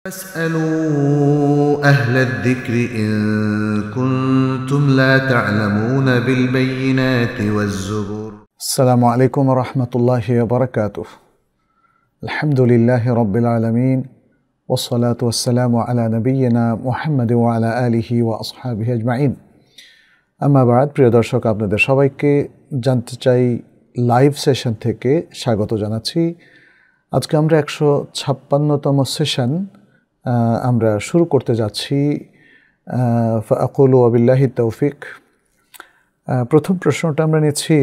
فاسألوا أهل الذكر إن كنتم لا تعلمون بالبينات والزبر. السلام عليكم ورحمة الله وبركاته. الحمد لله رب العالمين والصلاة والسلام على نبينا محمد وعلى آله وأصحابه أجمعين. أما بعد, প্রিয় দর্শক, আপনাদের সবাইকে জানতে চাই লাইভ সেশন থেকে স্বাগত জানাচ্ছি। আজকে আমরা 156তম সেশন আমরা শুরু করতে যাচ্ছি। ফাআকুলু ওয়াবিল্লাহি তৌফিক। প্রথম প্রশ্নটা আমরা নিচ্ছি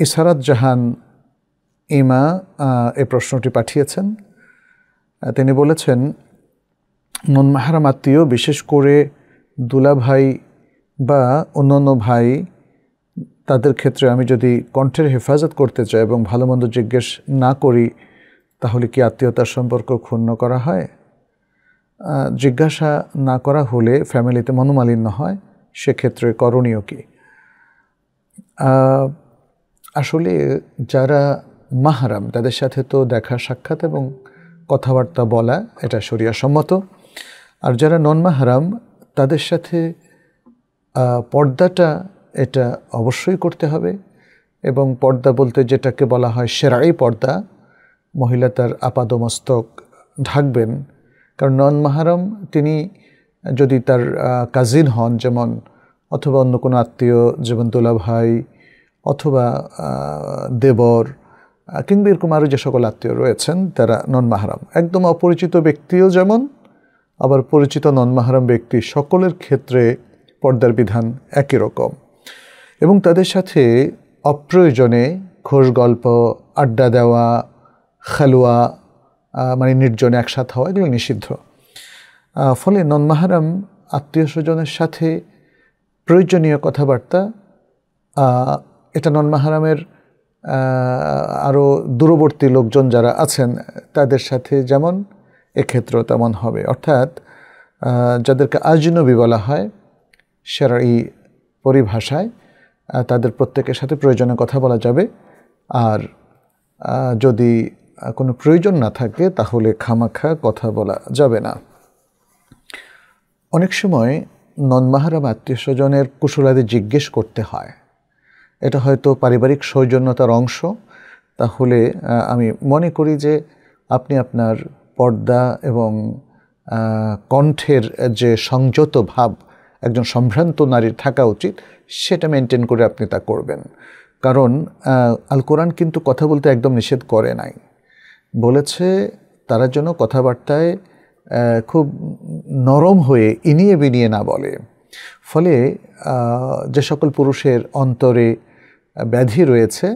ইসারাত জাহান ইমা এই প্রশ্নটি পাঠিয়েছেন। তিনি বলেছেন, নন মাহরাম আত্মীয়, বিশেষ করে দুলাভাই বা অন্যান্য ভাই, তাদের ক্ষেত্রে আমি যদি কণ্ঠের হেফাজত করতে চাই এবং ভালো মন্দ জিজ্ঞেস না করি, তাহলে কি আত্মীয়তার সম্পর্ক ক্ষুণ্ণ করা হয়? জিজ্ঞাসা না করা হলে ফ্যামিলিতে মনোমালিন্য হয়, সেক্ষেত্রে করণীয় কি? আসলে যারা মাহরাম, তাদের সাথে তো দেখা সাক্ষাৎ এবং কথাবার্তা বলা এটা শরিয়া সম্মত। আর যারা নন মাহরাম, তাদের সাথে পর্দাটা এটা অবশ্যই করতে হবে। এবং পর্দা বলতে যেটাকে বলা হয় শেরঈ পর্দা, মহিলা তার আপাদমস্তক ঢাকবেন। কারণ নন মাহরাম তিনি যদি তার কাজিন হন, যেমন অথবা অন্য কোনো আত্মীয়, যেমন দুলাভাই অথবা দেবর কিংবা এরকম আরও যে সকল আত্মীয় রয়েছেন, তারা নন মাহরাম। একদম অপরিচিত ব্যক্তিও যেমন, আবার পরিচিত নন মাহরাম ব্যক্তি, সকলের ক্ষেত্রে পর্দার বিধান একই রকম। এবং তাদের সাথে অপ্রয়োজনে খোশ গল্প, আড্ডা দেওয়া, খালুয়া মানে নির্জনে একসাথে হওয়া, এগুলো নিষিদ্ধ। ফলে নন মাহরাম আত্মীয় স্বজনের সাথে প্রয়োজনীয় কথাবার্তা, এটা নন মাহরামের আরও দূরবর্তী লোকজন যারা আছেন তাদের সাথে যেমন, এক্ষেত্রেও তেমন হবে। অর্থাৎ যাদেরকে আজনবী বলা হয় শরঈ পরিভাষায়, তাদের প্রত্যেকের সাথে প্রয়োজনে কথা বলা যাবে। আর যদি কোনো প্রয়োজন না থাকে, তাহলে খামাখা কথা বলা যাবে না। অনেক সময় নন মাহরাম আত্মীয় স্বজনের কুশলাদি জিজ্ঞেস করতে হয়। এটা হয়তো পারিবারিক সৌজন্যতার অংশ। তাহলে আমি মনে করি যে আপনি আপনার পর্দা এবং কণ্ঠের যে সংযত ভাব একজন সম্ভ্রান্ত নারীর থাকা উচিত, সেটা মেনটেন করে আপনি তা করবেন। কারণ আল কোরআন কিন্তু কথা বলতে একদম নিষেধ করে নাই, বলেছে তারা যেন কথাবার্তায় খুব নরম হয়ে ইনিয়ে বিনিয়ে না বলে। ফলে যে সকল পুরুষের অন্তরে ব্যাধি রয়েছে,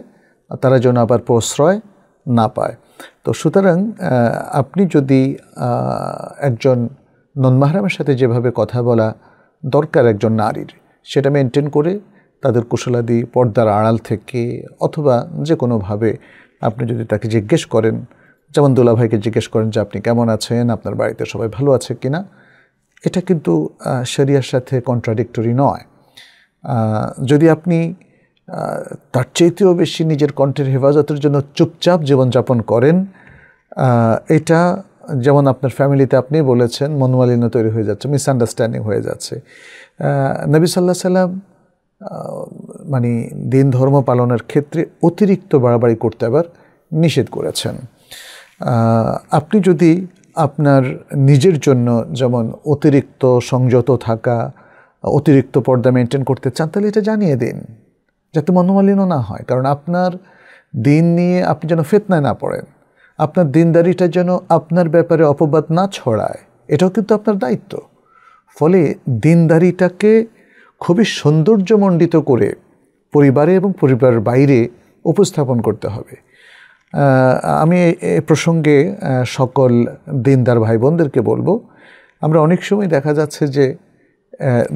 তারা যেন আবার প্রশ্রয় না পায়। তো সুতরাং আপনি যদি একজন নন মাহরামের সাথে যেভাবে কথা বলা দরকার একজন নারীর, সেটা মেনটেন করে তাদের কুশলাদি পর্দার আড়াল থেকে অথবা যে কোনোভাবে আপনি যদি তাকে জিজ্ঞেস করেন, যেমন দুলাভাইকে জিজ্ঞেস করেন যে আপনি কেমন আছেন, আপনার বাড়িতে সবাই ভালো আছে কিনা, এটা কিন্তু শরিয়ার সাথে কন্ট্রাডিক্টরি নয়। যদি আপনি তার চাইতেও বেশি নিজের কণ্ঠের হেফাজতের জন্য চুপচাপ জীবনযাপন করেন, এটা যেমন আপনার ফ্যামিলিতে আপনি বলেছেন মনোমালিন্য তৈরি হয়ে যাচ্ছে, মিসআন্ডারস্ট্যান্ডিং হয়ে যাচ্ছে। নবী সাল্লাল্লাহু আলাইহি সাল্লাম মানে দিন ধর্ম পালনের ক্ষেত্রে অতিরিক্ত বাড়াবাড়ি করতে আবার নিষেধ করেছেন। আপনি যদি আপনার নিজের জন্য যেমন অতিরিক্ত সংযত থাকা, অতিরিক্ত পর্দা মেনটেন করতে চান, তাহলে এটা জানিয়ে দিন, যাতে মনোমালিন্য না হয়। কারণ আপনার দিন নিয়ে আপনি যেন ফিতনায় না পড়েন, আপনার দিনদারিটা যেন আপনার ব্যাপারে অপবাদ না ছড়ায়, এটাও কিন্তু আপনার দায়িত্ব। ফলে দিনদারিটাকে খুবই সৌন্দর্যমণ্ডিত করে পরিবারে এবং পরিবারের বাইরে উপস্থাপন করতে হবে। আমি এ প্রসঙ্গে সকল দিনদার ভাই বোনদেরকে বলবো, আমরা অনেক সময় দেখা যাচ্ছে যে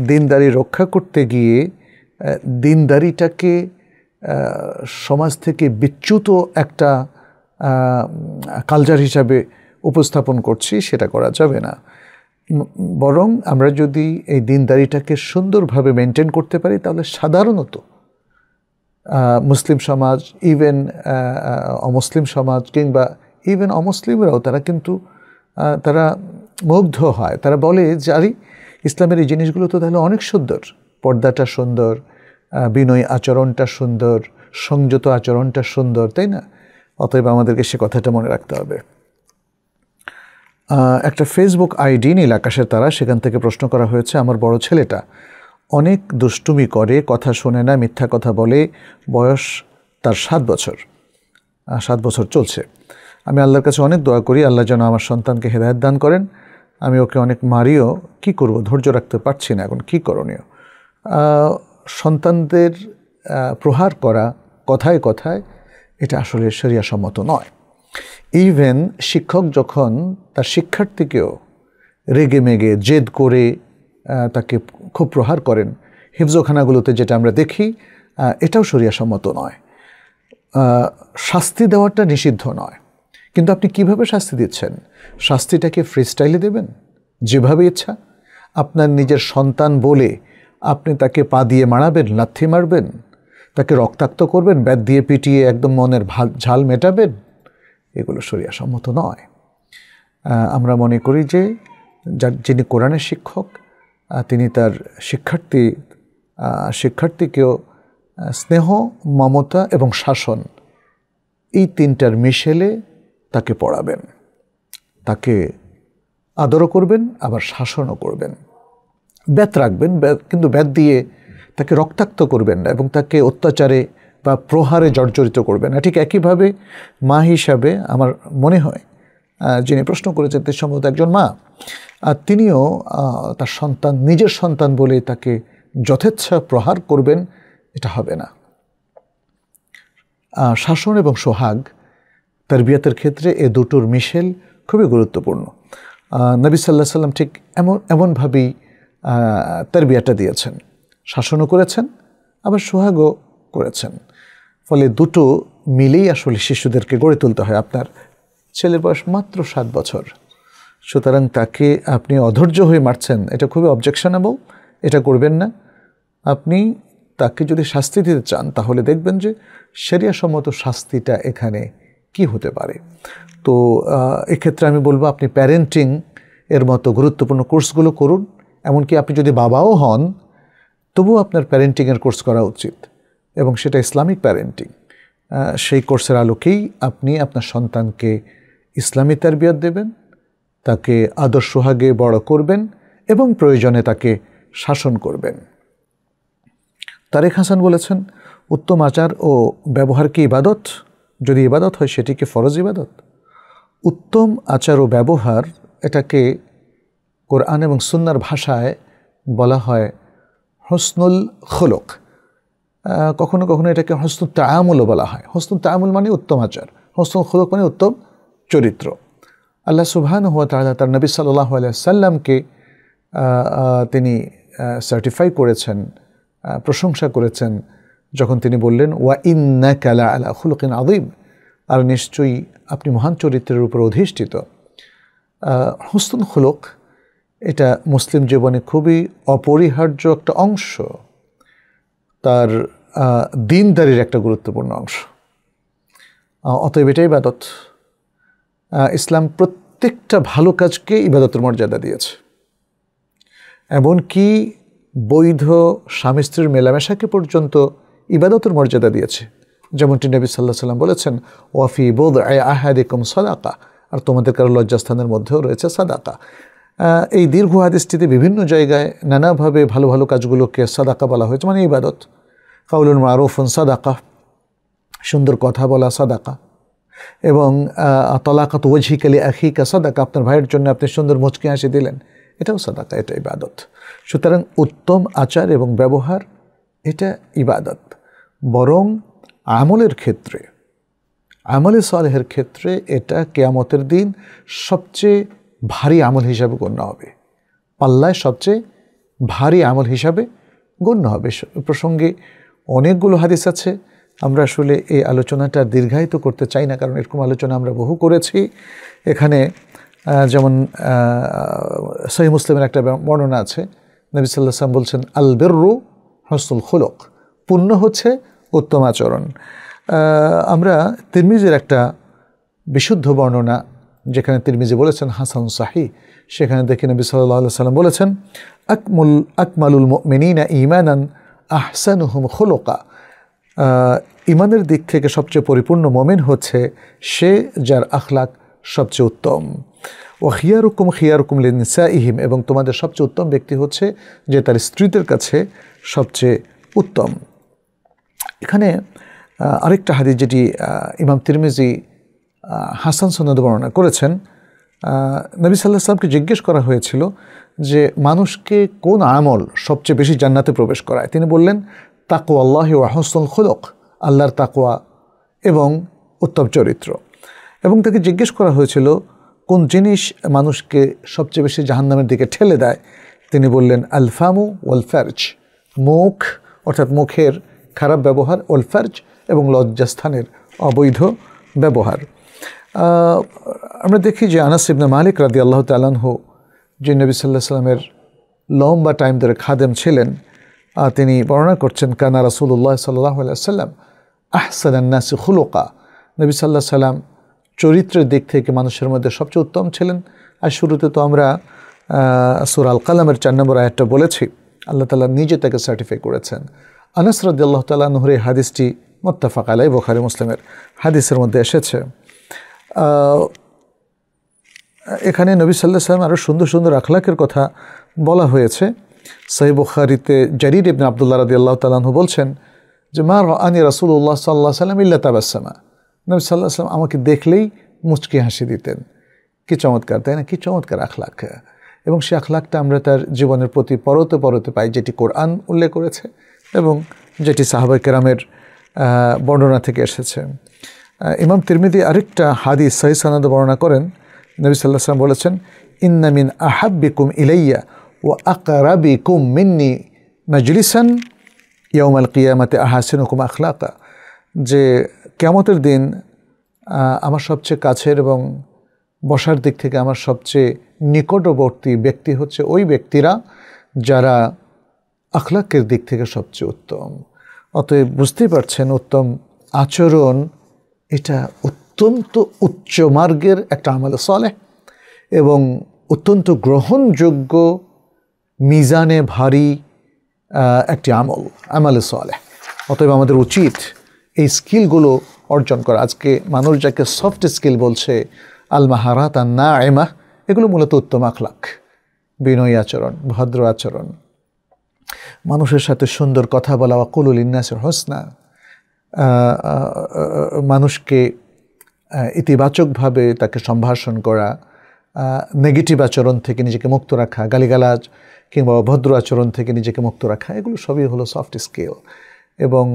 দিনদারি রক্ষা করতে গিয়ে দিনদারিটাকে সমাজ থেকে বিচ্যুত একটা কালচার হিসাবে উপস্থাপন করছি, সেটা করা যাবে না। বরং আমরা যদি এই দিনদারিটাকে সুন্দরভাবে মেনটেন করতে পারি, তাহলে সাধারণত মুসলিম সমাজ, ইভেন অমুসলিম সমাজ কিংবা ইভেন অমুসলিমরাও তারা কিন্তু তারা মুগ্ধ হয়, তারা বলে যে আরে ইসলামের এই জিনিসগুলো তো তাহলে অনেক সুন্দর, পর্দাটা সুন্দর, বিনয় আচরণটা সুন্দর, সংযত আচরণটা সুন্দর, তাই না? অতএব আমাদেরকে সে কথাটা মনে রাখতে হবে। একটা ফেসবুক আইডি নীল আকাশের তারা, সেখান থেকে প্রশ্ন করা হয়েছে, আমার বড় ছেলেটা অনেক দুষ্টুমি করে, কথা শোনে না, মিথ্যা কথা বলে, বয়স তার 7 বছর, 7 বছর চলছে। আমি আল্লাহর কাছে অনেক দোয়া করি আল্লাহ যেন আমার সন্তানকে হেদায়েত দান করেন। আমি ওকে অনেক মারিও, কি করব, ধৈর্য রাখতে পারছি না, এখন কি করণীয়? সন্তানদের প্রহার করা কথায় কথায় এটা আসলে শরিয়া সম্মত নয়। ইভেন শিক্ষক যখন তার শিক্ষার্থীকেও রেগে মেগে জেদ করে তাকে খুব প্রহার করেন, হিফজখানাগুলোতে যেটা আমরা দেখি, এটাও শরিয়া সম্মত নয়। শাস্তি দেওয়াটা নিষিদ্ধ নয়, কিন্তু আপনি কিভাবে শাস্তি দিচ্ছেন? শাস্তিটাকে ফ্রি স্টাইলে দেবেন, যেভাবে ইচ্ছা? আপনার নিজের সন্তান বলে আপনি তাকে পা দিয়ে মারাবেন, লাথি মারবেন, তাকে রক্তাক্ত করবেন, ব্যাট দিয়ে পিটিয়ে একদম মনের ঝাল মেটাবেন? এগুলো শরিয়া সম্মত নয়। আমরা মনে করি যে যিনি কোরআনের শিক্ষক, তিনি তার শিক্ষার্থীকেও স্নেহ, মমতা এবং শাসন, এই 3টার মিশেলে তাকে পড়াবেন, তাকে আদরও করবেন, আবার শাসনও করবেন। ব্যাত রাখবেন, কিন্তু ব্যাত দিয়ে তাকে রক্তাক্ত করবেন না এবং তাকে অত্যাচারে বা প্রহারে জর্জরিত করবেন না। ঠিক একইভাবে মা হিসাবে আমার মনে হয় যিনি প্রশ্ন করেছেন তিনি সম্ভবত একজন মা, তিনিও তার সন্তান, নিজের সন্তান বলে তাকে যথেচ্ছা প্রহার করবেন, এটা হবে না। শাসন এবং সোহাগ তারবিয়াতের ক্ষেত্রে এ দুটোর মিশেল খুবই গুরুত্বপূর্ণ। নবী সাল্লাল্লাহু আলাইহি সাল্লাম ঠিক এমনভাবেই তারবিয়াটা দিয়েছেন, শাসনও করেছেন আবার সোহাগও করেছেন। ফলে দুটো মিলেই আসলে শিশুদেরকে গড়ে তুলতে হয়। আপনার ছেলের বয়স মাত্র 7 বছর, সুতরাং তাকে আপনি অধৈর্য হয়ে মারছেন, এটা খুবই অবজেকশনেবল, এটা করবেন না। আপনি তাকে যদি শাস্তি দিতে চান তাহলে দেখবেন যে শরিয়া সম্মত শাস্তিটা এখানে কি হতে পারে। তো এক্ষেত্রে আমি বলবো আপনি প্যারেন্টিং এর মতো গুরুত্বপূর্ণ কোর্সগুলো করুন। এমনকি আপনি যদি বাবাও হন তবুও আপনার প্যারেন্টিংয়ের কোর্স করা উচিত, এবং সেটা ইসলামিক প্যারেন্টিং। সেই কোর্সের আলোকেই আপনি আপনার সন্তানকে ইসলামী তারবিয়ত দেবেন, তাকে আদর্শ সোহাগে বড় করবেন এবং প্রয়োজনে তাকে শাসন করবেন। তারেক হাসান বলেছেন, উত্তম আচার ও ব্যবহার কি ইবাদত? যদি ইবাদত হয় সেটি কি ফরজ ইবাদত? উত্তম আচার ও ব্যবহার, এটাকে কোরআন এবং সুন্নাহর ভাষায় বলা হয় হুসনুল খুলুক। কখনো কখনো এটাকে হুসনুল তাআমুলও বলা হয়। হুসনুল তাআমুল মানে উত্তম আচার, হুসনুল খুলুক মানে উত্তম চরিত্র। আল্লাহ সুবহানাহু ওয়া তাআলা তার নবী সাল্লাল্লাহু আলাইহি ওয়াসাল্লামকে তিনি সার্টিফাই করেছেন, প্রশংসা করেছেন, যখন তিনি বললেন ওয়া ইন্নাকা লাআলা খুলুকিন আযীম, আর নিশ্চয়ই আপনি মহান চরিত্রের উপর অধিষ্ঠিত। হুসনুল খুলুক এটা মুসলিম জীবনে খুবই অপরিহার্য একটা অংশ, তার দিনদারির একটা গুরুত্বপূর্ণ অংশ। অতএব এটাই ইবাদত। ইসলাম প্রত্যেকটা ভালো কাজকে ইবাদতের মর্যাদা দিয়েছে, এমনকি বৈধ স্বামী স্ত্রীর মেলামেশাকে পর্যন্ত ইবাদতের মর্যাদা দিয়েছে। যেমনটি নবী সাল্লাল্লাহু আলাইহি ওয়াসাল্লাম বলেছেন, ওয়াফি বুদ'i আহাদিকুম সাদাকা, আর তোমাদের কারো লজ্জাস্থানের মধ্যেও রয়েছে সাদাকা। এই দীর্ঘ হাদিসটিতে বিভিন্ন জায়গায় নানাভাবে ভালো ভালো কাজগুলোকে সাদাকা বলা হয়েছে, মানে ইবাদত। কাউলুন মারুফুন সাদাকা, সুন্দর কথা বলা সাদাকা, এবং তলাকাত ওয়াজহিকা লিআখিকা সাদাকা, আপনার ভাইয়ের জন্য আপনি সুন্দর মুচকি হাসি দিলেন, এটাও সাদাকা, এটা ইবাদত। সুতরাং উত্তম আচার এবং ব্যবহার এটা ইবাদত। বরং আমলের ক্ষেত্রে, আমলে সালেহের ক্ষেত্রে এটা কিয়ামতের দিন সবচেয়ে ভারী আমল হিসাবে গণ্য হবে, পাল্লায় সবচেয়ে ভারী আমল হিসাবে গণ্য হবে। প্রসঙ্গে অনেকগুলো হাদিস আছে, আমরা আসলে এই আলোচনাটা দীর্ঘায়িত করতে চাই না, কারণ এরকম আলোচনা আমরা বহু করেছি। এখানে যেমন সহিহ মুসলিমের একটা বর্ণনা আছে, নবী সাল্লাল্লাহু আলাইহি ওয়াসাল্লাম বলছেন, আল বিররু হুসনুল খুলুক, পুণ্য হচ্ছে উত্তম আচরণ। আমরা তিরমিজির একটা বিশুদ্ধ বর্ণনা যেখানে তিরমিজি বলেছেন হাসান সাহি, সেখানে দেখি নবী সাল্লাল্লাহু আলাইহি ওয়াসাল্লাম বলেছেন আকমালুল মুমিনিনা ঈমানান আহসানুহুম খুলুকা। ইমানের দিক থেকে সবচেয়ে পরিপূর্ণ মুমিন হচ্ছে সে যার আখলাক সবচেয়ে উত্তম। ওয়া খিয়ারুকুম লিনিসাইহিম, এবং তোমাদের সবচেয়ে উত্তম ব্যক্তি হচ্ছে যে তার স্ত্রীদের কাছে সবচেয়ে উত্তম। এখানে আরেকটা হাদিস যেটি ইমাম তিরমিজি হাসান সনদে বর্ণনা করেছেন, নবী সাল্লাল্লাহু আলাইহি ওয়াসাল্লামকে জিজ্ঞেস করা হয়েছিল যে মানুষকে কোন আমল সবচেয়ে বেশি জান্নাতে প্রবেশ করায়। তিনি বললেন তাকওয়াল্লাহি ওয়া হুসনুল খুলুক, আল্লাহর তাকওয়া এবং উত্তম চরিত্র। এবং তাকে জিজ্ঞেস করা হয়েছিল কোন জিনিস মানুষকে সবচেয়ে বেশি জাহান্নামের দিকে ঠেলে দেয়। তিনি বললেন আল ফামু ওয়াল ফারজ, মুখ অর্থাৎ মুখের খারাপ ব্যবহার, ওয়াল ফারজ এবং লজ্জাস্থানের অবৈধ ব্যবহার। আমরা দেখি যে আনাস ইবনে মালিক রাদিয়াল্লাহু তাআলা আনহু, যে নবী সাল্লাল্লাহু আলাইহি ওয়াসাল্লামের লম্বা টাইম ধরে খাদেম ছিলেন, তিনি বর্ণনা করছেন কানা রাসূলুল্লাহ সাল্লাল্লাহু আলাইহি ওয়াসাল্লাম আহসানান নাসি খুলুকা। নবী সাল্লাল্লাহু আলাইহি ওয়াসাল্লাম চরিত্রের দিক থেকে মানুষের মধ্যে সবচেয়ে উত্তম ছিলেন। আর শুরুতে তো আমরা সূরা আল কালামের 4 নম্বর আয়াতটা বলেছি, আল্লাহ তাআলা নিজে তাকে সার্টিফাই করেছেন। আনাস রাদিয়াল্লাহু তাআলা আনহুর এই হাদিসটি মুত্তাফাক আলাইহি, বুখারী মুসলিমের হাদিসের মধ্যে এসেছে। এখানে নবী সাল্লাল্লাহু আলাইহি ওয়াসাল্লাম আরও সুন্দর সুন্দর আখলাকের কথা বলা হয়েছে। সহিহ বুখারীতে জারির ইবনে আব্দুল্লাহ রাদিয়াল্লাহু তাআলা আনহু বলছেন যে মা রাআনি রাসূলুল্লাহ সাল্লাল্লাহু আলাইহি ওয়াসাল্লাম ইল্লা তাবাসসামা। নবী সাল্লাল্লাহু আলাইহি ওয়াসাল্লাম আমাকে দেখলেই মুচকি হাসি দিতেন। কি চমৎকার, তাই না? কি চমৎকার আখলাক। এবং সেই আখলাকটা আমরা তার জীবনের প্রতি পরতে পরতে পাই, যেটি কোরআন উল্লেখ করেছে এবং যেটি সাহাবায়ে কেরামের বর্ণনা থেকে এসেছে। ইমাম তিরমিজি আরেকটা হাদিস সহিহ সনদে বর্ণনা করেন, নবী সাল্লাল্লাহু আলাইহি ওয়াসাল্লাম বলেছেন ইন্না মিন আহাব্বিকুম ইলাইয়া ওয়া আকরাবিকুম মিন্নি মাজলিসান ইয়াউমাল কিয়ামাতি আহসানুকুম আখলাকা। যে কিয়ামতের দিন আমার সবচেয়ে কাছের এবং বসার দিক থেকে আমার সবচেয়ে নিকটবর্তী ব্যক্তি হচ্ছে ওই ব্যক্তিরা যারা আখলাকের দিক থেকে সবচেয়ে উত্তম। অতএব বুঝতেই পারছেন, উত্তম আচরণ এটা অত্যন্ত উচ্চ মার্গের একটা আমলে সালেহ এবং অত্যন্ত গ্রহণযোগ্য, মিজানে ভারী একটি আমলে সালেহ। অতএব আমাদের উচিত এই স্কিলগুলো অর্জন করা। আজকে মানুষ যাকে সফট স্কিল বলছে, আল মাহারাত আন নাইমা, এগুলো মূলত উত্তম আখলাক, বিনয়ী আচরণ, ভদ্র আচরণ, মানুষের সাথে সুন্দর কথা বলা, ওয়াকুলু লিন্নাসি হুসনা, মানুষকে ইতিবাচকভাবে তাকে সম্ভাষণ করা, নেগেটিভ আচরণ থেকে নিজেকে মুক্ত রাখা, গালিগালাজ কিংবা অভদ্র আচরণ থেকে নিজেকে মুক্ত রাখা, এগুলো সবই হলো সফট স্কিল। এবং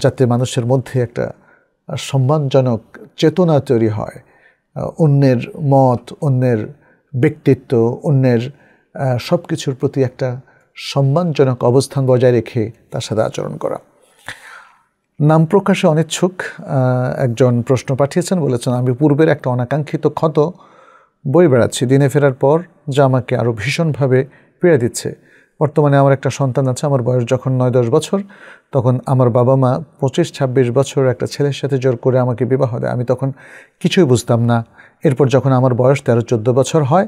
যাতে মানুষের মধ্যে একটা সম্মানজনক চেতনা তৈরি হয়, অন্যের মত, অন্যের ব্যক্তিত্ব, অন্যের সব কিছুর প্রতি একটা সম্মানজনক অবস্থান বজায় রেখে তার সাথে আচরণ করা। নাম প্রকাশে অনিচ্ছুক একজন প্রশ্ন পাঠিয়েছেন, বলেছেন আমি পূর্বের একটা অনাকাঙ্ক্ষিত ক্ষত বই বেড়াচ্ছি দিনে ফেরার পর, যা আমাকে আরও ভীষণভাবে পীড়া দিচ্ছে। বর্তমানে আমার একটা সন্তান আছে। আমার বয়স যখন 9-10 বছর, তখন আমার বাবা মা 25-26 বছর একটা ছেলের সাথে জোর করে আমাকে বিবাহ দেয়। আমি তখন কিছুই বুঝতাম না। এরপর যখন আমার বয়স 13-14 বছর হয়,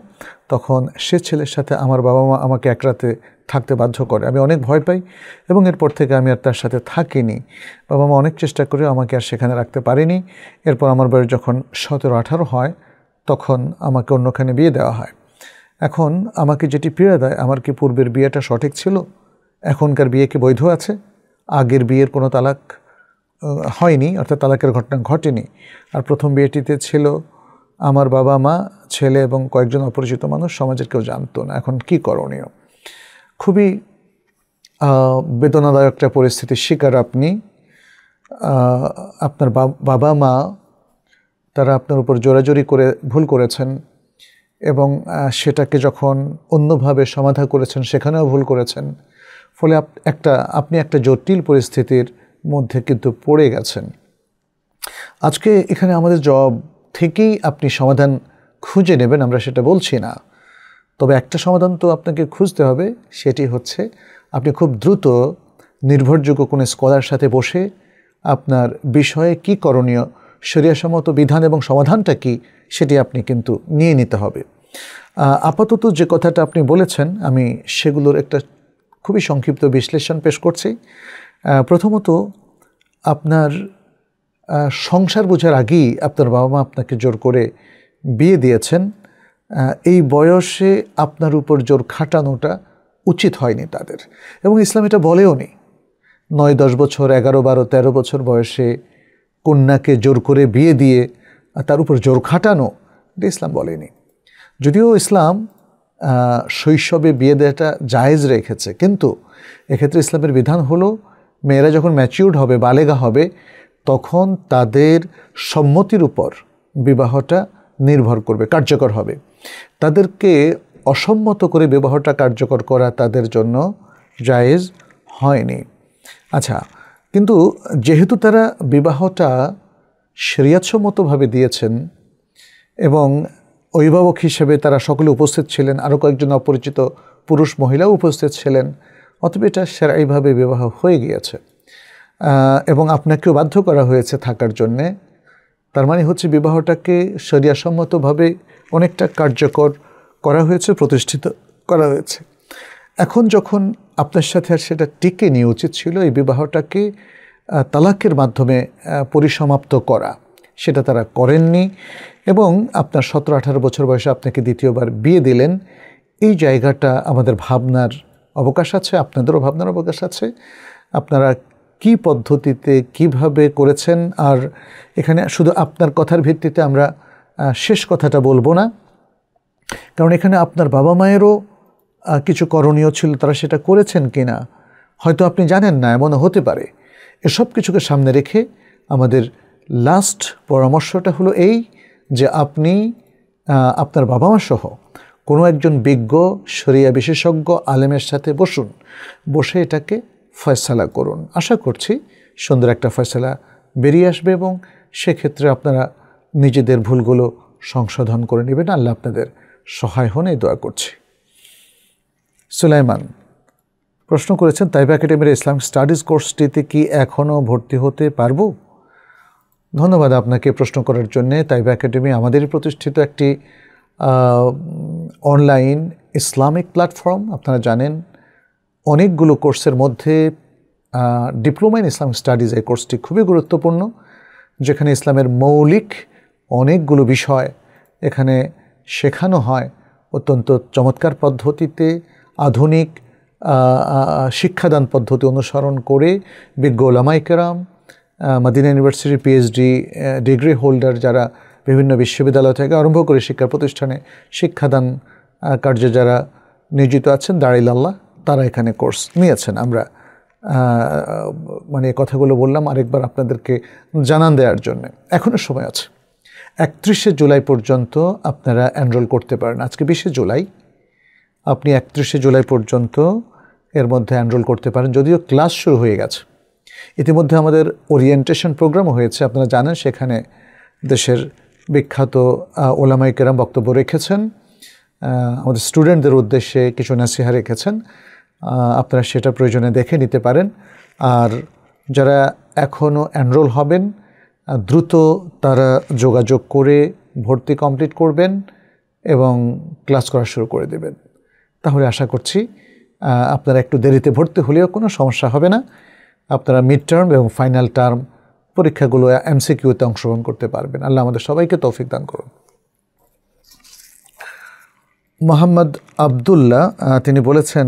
তখন সে ছেলের সাথে আমার বাবা মা আমাকে এক রাতে থাকতে বাধ্য করে। আমি অনেক ভয় পাই এবং এরপর থেকে আমি আর তার সাথে থাকিনি। বাবা মা অনেক চেষ্টা করে আমাকে আর সেখানে রাখতে পারিনি। এরপর আমার বয়স যখন 17-18 হয়, তখন আমাকে অন্যখানে বিয়ে দেওয়া হয়। এখন আমাকে যেটি পীড়া দেয়, আমার কি পূর্বের বিয়েটা সঠিক ছিল? এখনকার বিয়ে কি বৈধ আছে? আগের বিয়ের কোনো তালাক হয়নি, অর্থাৎ তালাকের ঘটনা ঘটেনি। আর প্রথম বিয়েটিতে ছিল আমার বাবা মা, ছেলে এবং কয়েকজন অপরিচিত মানুষ, সমাজের কেউ জানতো না। এখন কি করণীয়? খুবই বেদনাদায়ক একটা পরিস্থিতির শিকার আপনি। আপনার বাবা মা তারা আপনার উপর জোরাজোরি করে ভুল করেছেন এবং সেটাকে যখন অন্যভাবে সমাধান করেছেন সেখানেও ভুল করেছেন। ফলে আপনি একটা জটিল পরিস্থিতির মধ্যে কিন্তু পড়ে গেছেন। আজকে এখানে আমাদের জব থেকেই আপনি সমাধান খুঁজে নেবেন, আমরা সেটা বলছি না। তবে একটা সমাধান তো আপনাকে খুঁজতে হবে, সেটি হচ্ছে আপনি খুব দ্রুত নির্ভরযোগ্য কোনো স্কলার সাথে বসে আপনার বিষয়ে কি করণীয়, শরিয়াসম্মত বিধান এবং সমাধানটা কি, সেটি আপনি কিন্তু নিয়ে নিতে হবে। আপাতত যে কথাটা আপনি বলেছেন আমি সেগুলোর একটা খুবই সংক্ষিপ্ত বিশ্লেষণ পেশ করছি। প্রথমত, আপনার সংসার বোঝার আগেই আপনার বাবা মা আপনাকে জোর করে বিয়ে দিয়েছেন। এই বয়সে আপনার উপর জোর খাটানোটা উচিত হয়নি তাদের, এবং ইসলাম এটা বলেও নি। 9-10 বছর, 11, 12, 13 বছর বয়সে কন্যাকে জোর করে বিয়ে দিয়ে তার উপর জোর খাটানো, এটা ইসলাম বলেনি। যদিও ইসলাম শৈশবে বিয়ে দেওয়াটা জায়েজ রেখেছে, কিন্তু এক্ষেত্রে ইসলামের বিধান হলো মেয়েরা যখন ম্যাচিউরড হবে, বালেগা হবে, তখন তাদের সম্মতির উপর বিবাহটা নির্ভর করবে, কার্যকর হবে। তাদেরকে অসম্মত করে বিবাহটা কার্যকর করা তাদের জন্য জায়েজ হয়নি। আচ্ছা, কিন্তু যেহেতু তারা বিবাহটা শরিয়তসম্মতভাবে দিয়েছেন এবং অভিভাবক হিসেবে তারা সকলে উপস্থিত ছিলেন, আরও কয়েকজন অপরিচিত পুরুষ মহিলাও উপস্থিত ছিলেন, অতএব এটা শরঈভাবে বিবাহ হয়ে গিয়েছে এবং আপনাকেও বাধ্য করা হয়েছে থাকার জন্যে। তার মানে হচ্ছে বিবাহটাকে শরিয়াসম্মতভাবে অনেকটা কার্যকর করা হয়েছে, প্রতিষ্ঠিত করা হয়েছে। এখন যখন আপনার সাথে আর সেটা টিকে নিয়ে উচিত ছিল এই বিবাহটাকে তালাকের মাধ্যমে পরিসমাপ্ত করা, সেটা তারা করেননি এবং আপনার 17-18 বছর বয়সে আপনাকে দ্বিতীয়বার বিয়ে দিলেন। এই জায়গাটা আমাদের ভাবনার অবকাশ আছে, আপনাদেরও ভাবনার অবকাশ আছে। আপনারা কি পদ্ধতিতে কিভাবে করেছেন, আর এখানে শুধু আপনার কথার ভিত্তিতে আমরা শেষ কথাটা বলবো না, কারণ এখানে আপনার বাবা মায়েরও কিছু করণীয় ছিল, তারা সেটা করেছেন কিনা হয়তো আপনি জানেন না, এমনও হতে পারে। এসব কিছুকে সামনে রেখে আমাদের লাস্ট পরামর্শটা হলো এই যে আপনি আপনার বাবা মা সহ কোনো একজন বিজ্ঞ শরিয়া বিশেষজ্ঞ আলেমের সাথে বসুন, বসে এটাকে ফয়সালা করুন। আশা করছি সুন্দর একটা ফয়সালা বেরিয়ে আসবে এবং সেক্ষেত্রে আপনারা নিজেদের ভুলগুলো সংশোধন করে নেবেন। আল্লাহ আপনাদের সহায় হন, এই দোয়া করছি। সুলাইমান প্রশ্ন করেছেন, তাইবা একাডেমির ইসলামিক স্টাডিজ কোর্সটিতে কি এখনও ভর্তি হতে পারবো? ধন্যবাদ আপনাকে প্রশ্ন করার জন্যে। তাইবা একাডেমি আমাদেরই প্রতিষ্ঠিত একটি অনলাইন ইসলামিক প্ল্যাটফর্ম। আপনারা জানেন অনেকগুলো কোর্সের মধ্যে ডিপ্লোমা ইন ইসলামিক স্টাডিজ এই কোর্সটি খুবই গুরুত্বপূর্ণ, যেখানে ইসলামের মৌলিক অনেকগুলো বিষয় এখানে শেখানো হয় অত্যন্ত চমৎকার পদ্ধতিতে। আধুনিক শিক্ষাদান পদ্ধতি অনুসরণ করে বিজ্ঞ ওলামায়ে কেরাম, মদিনা ইউনিভার্সিটির পিএইচডি ডিগ্রি হোল্ডার যারা বিভিন্ন বিশ্ববিদ্যালয় থেকে আরম্ভ করে শিক্ষা প্রতিষ্ঠানে শিক্ষাদান কার্যে যারা নিয়োজিত আছেন, দাঁড়িল আল্লাহ, তারা এখানে কোর্স নিয়েছেন। আমরা মানে কথাগুলো বললাম আরেকবার আপনাদেরকে জানান দেওয়ার জন্য। এখনও সময় আছে, 31শে জুলাই পর্যন্ত আপনারা এনরোল করতে পারেন। আজকে 20শে জুলাই, আপনি 31শে জুলাই পর্যন্ত এর মধ্যে এনরোল করতে পারেন, যদিও ক্লাস শুরু হয়ে গেছে। ইতিমধ্যে আমাদের ওরিয়েন্টেশন প্রোগ্রামও হয়েছে, আপনারা জানেন। সেখানে দেশের বিখ্যাত ওলামায়ে কেরাম বক্তব্য রেখেছেন, আমাদের স্টুডেন্টদের উদ্দেশ্যে কিছু নাসিহা রেখেছেন। আপনারা সেটা প্রয়োজনে দেখে নিতে পারেন। আর যারা এখনও এনরোল হবেন, দ্রুত তারা যোগাযোগ করে ভর্তি কমপ্লিট করবেন এবং ক্লাস করা শুরু করে দেবেন। তাহলে আশা করছি আপনারা একটু দেরিতে ভর্তি হলেও কোনো সমস্যা হবে না। আপনারা মিড টার্ম এবং ফাইনাল টার্ম পরীক্ষাগুলো এমসিকিউতে অংশগ্রহণ করতে পারবেন। আল্লাহ আমাদের সবাইকে তৌফিক দান করুন। মোহাম্মদ আবদুল্লাহ তিনি বলেছেন,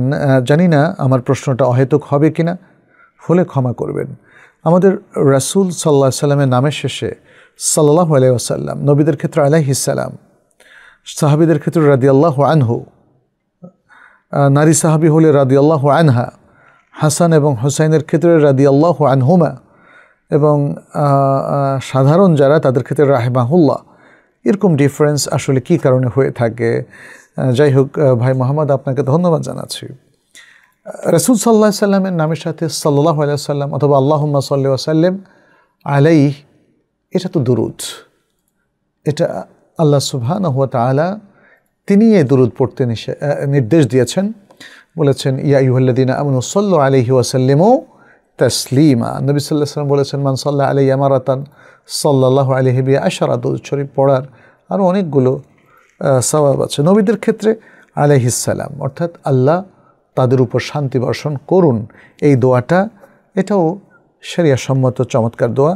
জানি না আমার প্রশ্নটা অহেতুক হবে কিনা, হলে ক্ষমা করবেন। আমাদের রাসূল সাল্লাল্লাহু আলাইহি সাল্লামের নামের শেষে সাল্লাল্লাহু আলাইহি ওয়াসাল্লাম, নবীদের ক্ষেত্রে আলাইহিস সালাম, সাহাবীদের ক্ষেত্রে রাদিয়াল্লাহু আনহু, নারী সাহাবী হলে রাদিয়াল্লাহু আনহা, হাসান এবং হুসাইনের ক্ষেত্রে রাদিয়াল্লাহু আনহুমা, এবং সাধারণ যারা তাদের ক্ষেত্রে রাহিমাহুল্লাহ। এরকম ডিফারেন্স আসলে কী কারণে হয়ে থাকে? যাই হোক ভাই মোহাম্মদ, আপনাকে ধন্যবাদ জানাচ্ছি। রাসূল সাল্লাল্লাহু আলাইহি সাল্লামের নামের সাথে সাল্লাল্লাহু আলাইহি সাল্লাম অথবা আল্লাহুম্মা সাল্লি ওয়া সাল্লিম আলাইহি, এটা তো দুরুদ। এটা আল্লাহ সুবহানাহু ওয়া তাআলা তিনি এই দুরুদ পড়তে নির্দেশ দিয়েছেন, বলেছেন ইয়া আইয়ুহাল্লাযীনা আমানু সাল্লু আলাইহি ওয়া সাল্লিমু তাসলিমা। নবী সাল্লাল্লাহু আলাইহি ওয়াসাল্লাম বলেছেন মান সাল্লা আলাইহি মারাতান সাল্লাল্লাহু আলাইহি বিআশরা, দুরূদ শরীফ পড়ার আরও অনেকগুলো সওয়াব আছে। নবীদের ক্ষেত্রে আলাইহিসসালাম, অর্থাৎ আল্লাহ তাদের উপর শান্তি বর্ষণ করুন, এই দোয়াটা এটাও শরিয়া সম্মত চমৎকার দোয়া।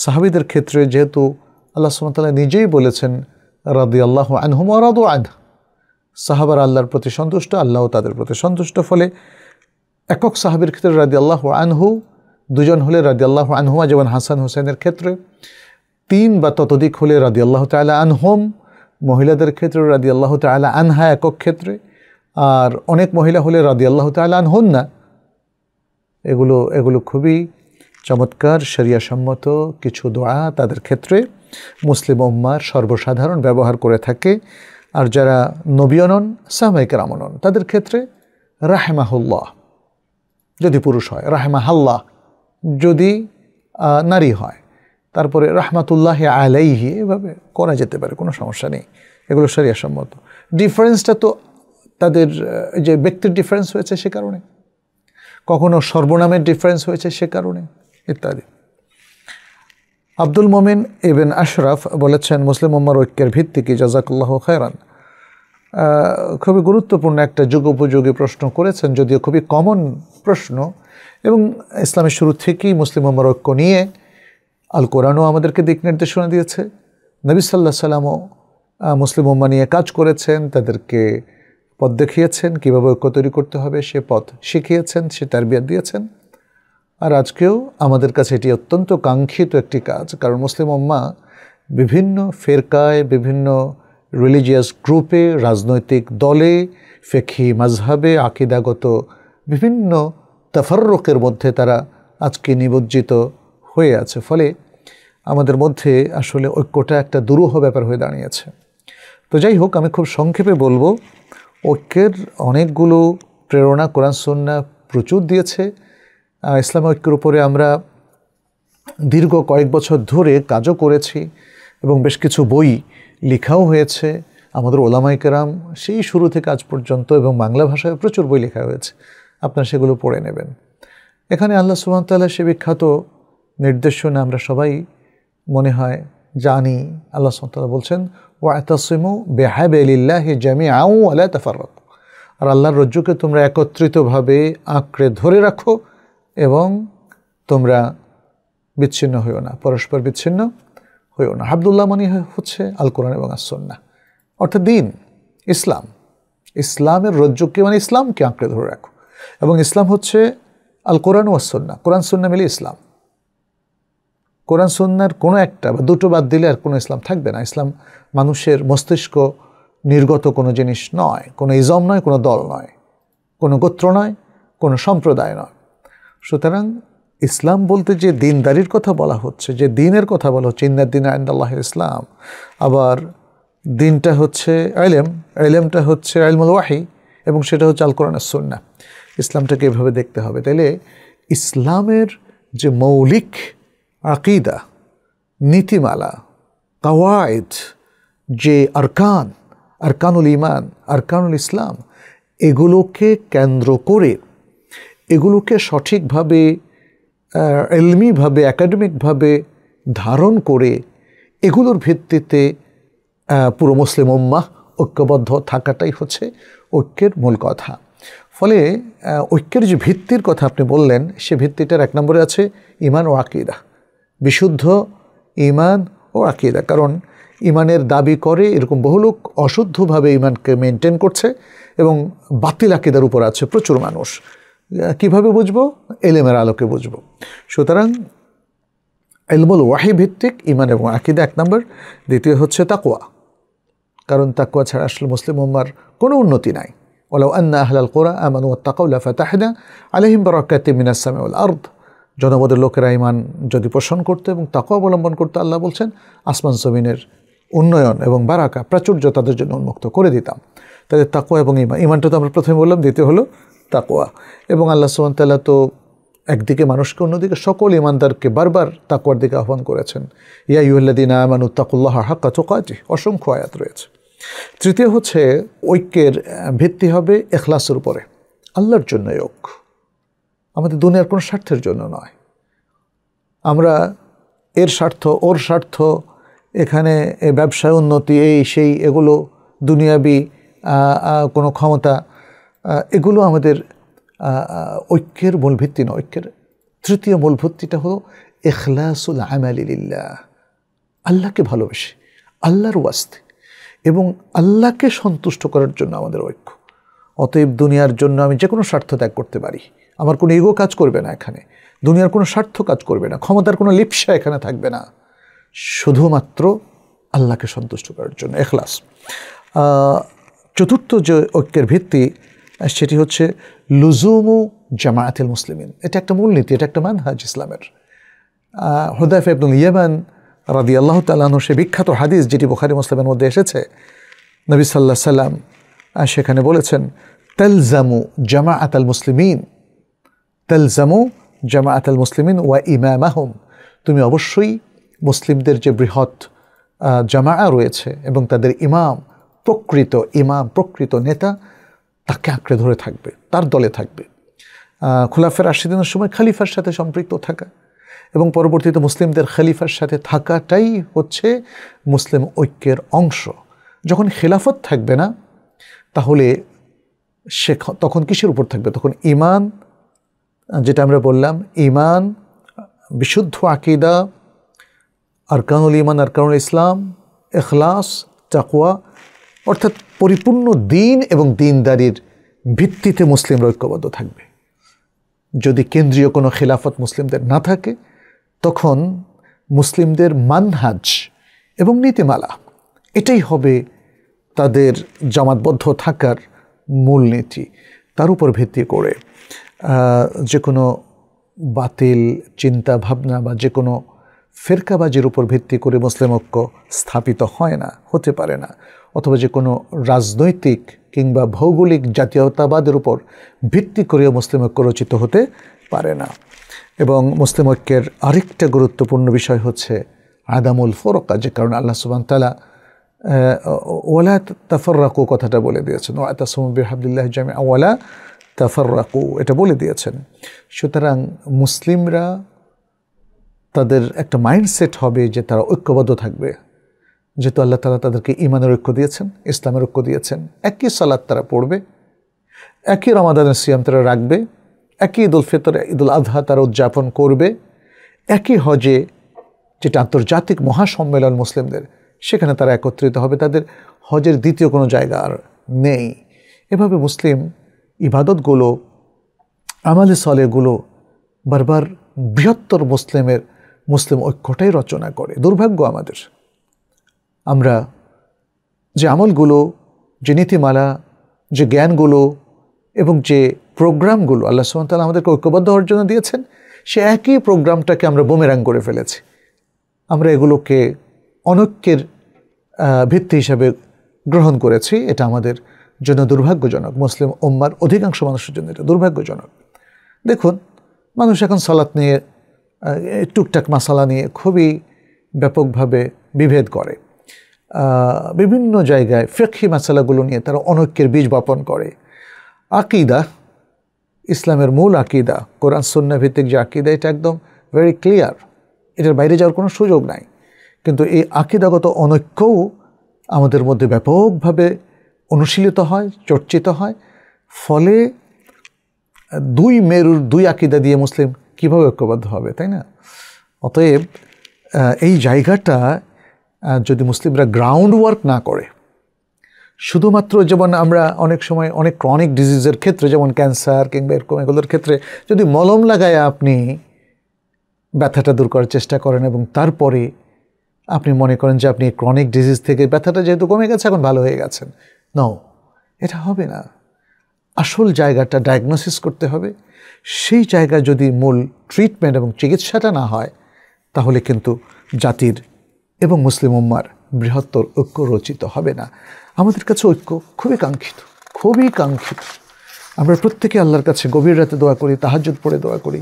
সাহাবীদের ক্ষেত্রে যেহেতু আল্লাহ সুবহানাহু ওয়া তাআলা নিজেই বলেছেন রাদিয়াল্লাহু আনহুম ওয়া রাদু আনহু, সাহাবারা আল্লাহর প্রতি সন্তুষ্ট, আল্লাহও তাদের প্রতি সন্তুষ্ট, ফলে একক সাহাবীর ক্ষেত্রে রাদিয়াল্লাহু আনহু, দুজন হলে রাদিয়াল্লাহু আনহুমা, যেমন হাসান হুসাইনের ক্ষেত্রে, 3 বা ততোধিক হলে রাদিয়াল্লাহু তাআলা আনহুম, মহিলাদের ক্ষেত্রে রাদিয়াল্লাহু তাআলা আনহা একক ক্ষেত্রে, আর অনেক মহিলা হলে রাদিয়াল্লাহু তাআলা আনহুন্না। এগুলো খুবই চমৎকার শরিয়া সম্মত কিছু দোয়া তাদের ক্ষেত্রে মুসলিম উম্মার সর্বসাধারণ ব্যবহার করে থাকে। আর যারা নবীও নন, সাহাবায়ে কেরামও নন, তাদের ক্ষেত্রে রাহিমাহুল্লাহ যদি পুরুষ হয়, রাহিমাহাল্লাহ যদি নারী হয়, তারপরে রাহমাতুল্লাহি আলাইহি, এভাবে করা যেতে পারে, কোনো সমস্যা নেই। এগুলো শরিয়া সম্মত। ডিফারেন্সটা তো তাদের যে ব্যক্তির ডিফারেন্স হয়েছে সে কারণে, কখনো সর্বনামের ডিফারেন্স হয়েছে সে কারণে, ইত্যাদি। আব্দুল মোমিন ইবন আশরাফ বলেছেন, মুসলিম উম্মার ঐক্যের ভিত্তি কি? জাযাকাল্লাহু খায়রান। খুবই গুরুত্বপূর্ণ একটা যুগোপযোগী প্রশ্ন করেছেন, যদিও খুবই কমন প্রশ্ন, এবং ইসলামের শুরু থেকেই মুসলিম উম্মার ঐক্য নিয়ে আল কোরআনও আমাদেরকে দিক নির্দেশনা দিয়েছে। নবী সাল্লাল্লাহু আলাইহি ওয়াসাল্লামও মুসলিম উম্মাহ নিয়ে কাজ করেছেন, তাদেরকে পথ দেখিয়েছেন, কীভাবে ঐক্য তৈরি করতে হবে সে পথ শিখিয়েছেন, সে তারবিয়াত দিয়েছেন। আর আজকেও আমাদের কাছে এটি অত্যন্ত কাঙ্ক্ষিত একটি কাজ, কারণ মুসলিম উম্মাহ বিভিন্ন ফেরকায়, বিভিন্ন রিলিজিয়াস গ্রুপে, রাজনৈতিক দলে, ফিকহি মাযহাবে, আকীদাগত বিভিন্ন তাফাররুকের মধ্যে তারা আজকে নিমজ্জিত হয়ে আছে। ফলে আমাদের মধ্যে আসলে ঐক্যটা একটা দুরূহ ব্যাপার হয়ে দাঁড়িয়েছে। তো যাই হোক, আমি খুব সংক্ষেপে বলবো, ঐক্যের অনেকগুলো প্রেরণা কোরআন সুন্নাহ প্রচুর দিয়েছে। ইসলাম ঐক্যের উপরে আমরা দীর্ঘ কয়েক বছর ধরে কাজও করেছি এবং বেশ কিছু বই লেখাও হয়েছে। আমাদের ওলামায়ে কেরাম সেই শুরু থেকে আজ পর্যন্ত, এবং বাংলা ভাষায় প্রচুর বই লেখা হয়েছে, আপনারা সেগুলো পড়ে নেবেন। এখানে আল্লাহ সুবহানাহু ওয়া তাআলা সে বিখ্যাত নির্দেশনা আমরা সবাই মনে হয় জানি। আল্লাহ সুবহানাহু ওয়া তাআলা বলছেন, ওয়া'তাসিমু বিহাবিলিল্লাহি জামিআন ওয়া লা তাফাররাকু, আর আল্লাহর রজ্জুকে তোমরা একত্রিতভাবে আঁকড়ে ধরে রাখো এবং তোমরা বিচ্ছিন্ন হইও না, পরস্পর বিচ্ছিন্ন হইও না। আব্দুল্লাহ মানে হচ্ছে আল কোরআন এবং আস সুন্নাহ, অর্থাৎ দিন ইসলাম। ইসলামের রজ্জুকে মানে ইসলামকে আঁকড়ে ধরে রাখো, এবং ইসলাম হচ্ছে আল কোরআন ওয়াস সুন্নাহ, কোরআন সুন্নাহ মিলে ইসলাম। কোরআন সুন্নাহর কোনো একটা বা দুটো বাদ দিলে আর কোনো ইসলাম থাকবে না। ইসলাম মানুষের মস্তিষ্ক নির্গত কোনো জিনিস নয়, কোনো ইজম নয়, কোনো দল নয়, কোনো গোত্র নয়, কোনো সম্প্রদায় নয়। সুতরাং ইসলাম বলতে যে দিনদারির কথা বলা হচ্ছে, যে দিনের কথা বলা হচ্ছে, ইন্নাদ দীনা ইনদাল্লাহিল ইসলাম, আবার দিনটা হচ্ছে ইলম, ইলমটা হচ্ছে ইলমুল ওয়াহি, এবং সেটা হচ্ছে আল কোরআন আস সুন্নাহ। ইসলামটাকে এভাবে দেখতে হবে। তাইলে ইসলামের যে মৌলিক আকিদা, নীতিমালা, কাওয়াইদ, যে আরকানুল ঈমান, আরকানুল ইসলাম, এগুলোকে কেন্দ্র করে, এগুলোকে সঠিকভাবে ইলমিভাবে, একাডেমিকভাবে ধারণ করে, এগুলোর ভিত্তিতে পুরো মুসলিম উম্মাহ ঐক্যবদ্ধ থাকাটাই হচ্ছে ঐক্যের মূল কথা। ফলে ঐক্যের যে ভিত্তির কথা আপনি বললেন, সে ভিত্তিটার 1 নম্বরে আছে ঈমান ও আকীদা, বিশুদ্ধ ঈমান ও আকীদা। কারণ ঈমানের দাবি করে এরকম বহু লোক অশুদ্ধভাবে ঈমানকে মেনটেন করছে, এবং বাতিল আকীদার উপর আছে প্রচুর মানুষ। কিভাবে বুঝবো? ইলমের আলোকে বুঝবো। সুতরাং ইলমুল ওয়াহি ভিত্তিক ঈমান এবং আকীদা 1 নম্বর। দ্বিতীয় হচ্ছে তাকওয়া, কারণ তাকওয়া ছাড়া আসলে মুসলিম উম্মার কোনো উন্নতি নাই। ওয়ালাউ আন্না আহলাল কুরা আমানু ওয়াত্তাকাউ লাফাতাহনা আলাইহিম বারাকাতিম মিনাস সামাই ওয়াল আরদ, জনপদের লোকেরা ঈমান যদি পোষণ করতো এবং তাকওয়া অবলম্বন করতো, আল্লাহ বলছেন আসমান জমিনের উন্নয়ন এবং বারাকা, প্রাচুর্য তাদের জন্য উন্মুক্ত করে দিতাম। তাদের তাকওয়া এবং ঈমান, ঈমানটা তো আমরা প্রথমে বললাম, দ্বিতীয় হলো তাকওয়া। এবং আল্লাহ সুবহানাহু ওয়া তাআলা তো একদিকে মানুষকে, অন্যদিকে সকল ঈমানদারকে বারবার তাকওয়ার দিকে আহ্বান করেছেন। ইয়া আইয়ুহাল্লাযীনা আমানু তাকুল্লাহা হাক্কা তুকাতিহি, অসংখ্য আয়াত রয়েছে। তৃতীয় হচ্ছে ঐক্যের ভিত্তি হবে ইখলাসের উপরে, আল্লাহর জন্য ঐক্য, আমাদের দুনিয়ার কোনো স্বার্থের জন্য নয়। আমরা এর স্বার্থ, ওর স্বার্থ, এখানে ব্যবসায় উন্নতি, এই সেই, এগুলো দুনিয়াবি কোনো ক্ষমতা, এগুলো আমাদের ঐক্যের মূল ভিত্তি নয়। ঐক্যের তৃতীয় মূল ভিত্তিটা হলো ইখলাসুল আমালি লিল্লাহ, আল্লাহকে ভালোবেসে, আল্লাহর ওয়াস্তে এবং আল্লাহকে সন্তুষ্ট করার জন্য আমাদের ঐক্য। অতএব দুনিয়ার জন্য আমি যে কোনো স্বার্থ ত্যাগ করতে পারি, আমার কোনো ইগো কাজ করবে না এখানে, দুনিয়ার কোনো স্বার্থ কাজ করবে না, ক্ষমতার কোনো লিপ্সা এখানে থাকবে না, শুধুমাত্র আল্লাহকে সন্তুষ্ট করার জন্য ইখলাস। চতুর্থ যে ঐক্যের ভিত্তি সেটি হচ্ছে লুজুমু জামাআতুল মুসলিমিন। এটা একটা মূলনীতি, এটা একটা মানহাজ ইসলামের। হুযায়ফা ইবনুল ইয়ামান রাদিয়াল্লাহু তাআলা আনহু, সে বিখ্যাত হাদিস যেটি বুখারী মুসলিমের মধ্যে এসেছে, নবী সাল্লাল্লাহু আলাইহি সাল্লাম সেখানে বলেছেন, তালজামু জামাআতুল মুসলিমিন, তালজামু জামাআতুল মুসলিমিন ওয়া ইমামাহুম, তুমি অবশ্যই মুসলিমদের যে বৃহৎ জামাআ রয়েছে এবং তাদের ইমাম, প্রকৃত নেতা, তাকে আঁকড়ে ধরে থাকবে, তার দলে থাকবে। খুলাফায়ে রাশিদিনের সময় খলিফার সাথে সম্পৃক্ত থাকা এবং পরবর্তীতে মুসলিমদের খলিফার সাথে থাকাটাই হচ্ছে মুসলিম ঐক্যের অংশ। যখন খেলাফত থাকবে না, তাহলে সে তখন কিসের উপর থাকবে? তখন ঈমান, যেটা আমরা বললাম, ঈমান, বিশুদ্ধ আকীদা, আরকানুল ঈমান, আরকানুল ইসলাম, ইখলাস, তাকওয়া, অর্থাৎ পরিপূর্ণ দ্বীন এবং দ্বীনদারির ভিত্তিতে মুসলিমরা ঐক্যবদ্ধ থাকবে। যদি কেন্দ্রীয় কোনো খেলাফত মুসলিমদের না থাকে, তখন মুসলিমদের মানহাজ এবং নীতিমালা, এটাই হবে তাদের জামাতবদ্ধ থাকার মূলনীতি। তার উপর ভিত্তি করে যে কোনো বাতিল চিন্তা ভাবনা বা যে কোনো ফেরকাবাজির উপর ভিত্তি করে মুসলিম ঐক্য স্থাপিত হয় না, হতে পারে না। অথবা যে কোনো রাজনৈতিক কিংবা ভৌগোলিক জাতীয়তাবাদের উপর ভিত্তি করেও মুসলিম ঐক্য রচিত হতে পারে না। এবং মুসলিম ঐক্যের আরেকটা গুরুত্বপূর্ণ বিষয় হচ্ছে আদামুল ফুরকা, যে কারণে আল্লাহ সুবহানাহু ওয়া তাআলা ওয়ালা তাফাররাকু কথাটা বলে দিয়েছেন, ওয়াতাসিমু বিহাবলিল্লাহি জামিআ ওয়ালা তাফাররাকু, এটা বলে দিয়েছেন। সুতরাং মুসলিমরা তাদের একটা মাইন্ডসেট হবে যে তারা ঐক্যবদ্ধ থাকবে, যেহেতু আল্লাহ তাআলা তাদেরকে ঈমানের ঐক্য দিয়েছেন, ইসলামের ঐক্য দিয়েছেন। একই সালাত তারা পড়বে, একই রমাদানের সিয়াম তারা রাখবে, একই ঈদুল ফিতর, ঈদুল আযহা তারা উদযাপন করবে, একই হজে, যেটা আন্তর্জাতিক মহাসম্মেলন মুসলিমদের, সেখানে তারা একত্রিত হবে। তাদের হজের দ্বিতীয় কোনো জায়গা আর নেই। এভাবে মুসলিম ইবাদতগুলো, আমালে সালেহগুলো বারবার বৃহত্তর মুসলিম ঐক্যটাই রচনা করে। দুর্ভাগ্য আমাদের, আমরা যে আমলগুলো, যে নীতিমালা, যে জ্ঞানগুলো এবং যে প্রোগ্রামগুলো আল্লাহ সুবহানাহু ওয়া তাআলা আমাদেরকে ঐক্যবদ্ধ হওয়ার জন্য দিয়েছেন, সে একই প্রোগ্রামটাকে আমরা বুমেরাং করে ফেলেছি। আমরা এগুলোকে অনৈক্যের ভিত্তি হিসাবে গ্রহণ করেছি। এটা আমাদের জন্য দুর্ভাগ্যজনক, মুসলিম উম্মার অধিকাংশ মানুষের জন্য এটা দুর্ভাগ্যজনক। দেখুন, মানুষ এখন সালাত নিয়ে, টুকটাক মাসালা নিয়ে খুবই ব্যাপকভাবে বিভেদ করে। বিভিন্ন জায়গায় ফিকহি মাসালাগুলো নিয়ে তারা অনৈক্যের বীজ বপন করে। আকীদা, ইসলামের মূল আকীদা, কোরআন সুন্নাহ ভিত্তিক যে আকীদা, এটা একদম ভেরি ক্লিয়ার, এটার বাইরে যাওয়ার কোনো সুযোগ নাই। কিন্তু এই আকীদাগত অনৈক্যও আমাদের মধ্যে ব্যাপকভাবে অনুশীলিত হয়, চর্চিত হয়। ফলে দুই মেরুর দুই আকীদা দিয়ে মুসলিম কীভাবে ঐক্যবদ্ধ হবে, তাই না? অতএব এই জায়গাটা যদি মুসলিমরা গ্রাউন্ড ওয়ার্ক না করে, শুধুমাত্র যেমন আমরা অনেক সময় অনেক ক্রনিক ডিজিজের ক্ষেত্রে, যেমন ক্যান্সার কিংবা এরকম এগুলোর ক্ষেত্রে, যদি মলম লাগায় আপনি ব্যথাটা দূর করার চেষ্টা করেন এবং তারপরে আপনি মনে করেন যে আপনি ক্রনিক ডিজিজ থেকে ব্যথাটা যেহেতু কমে গেছে এখন ভালো হয়ে গেছেন, নো, এটা হবে না। আসল জায়গাটা ডায়াগনোসিস করতে হবে। সেই জায়গায় যদি মূল ট্রিটমেন্ট এবং চিকিৎসাটা না হয়, তাহলে কিন্তু জাতির এবং মুসলিম উম্মার বৃহত্তর ঐক্য রচিত হবে না। আমাদের কাছে ঐক্য খুবই কাঙ্ক্ষিত, খুবই কাঙ্ক্ষিত। আমরা প্রত্যেকে আল্লাহর কাছে গভীর রাতে দোয়া করি, তাহাজ্জুদ পড়ে দোয়া করি,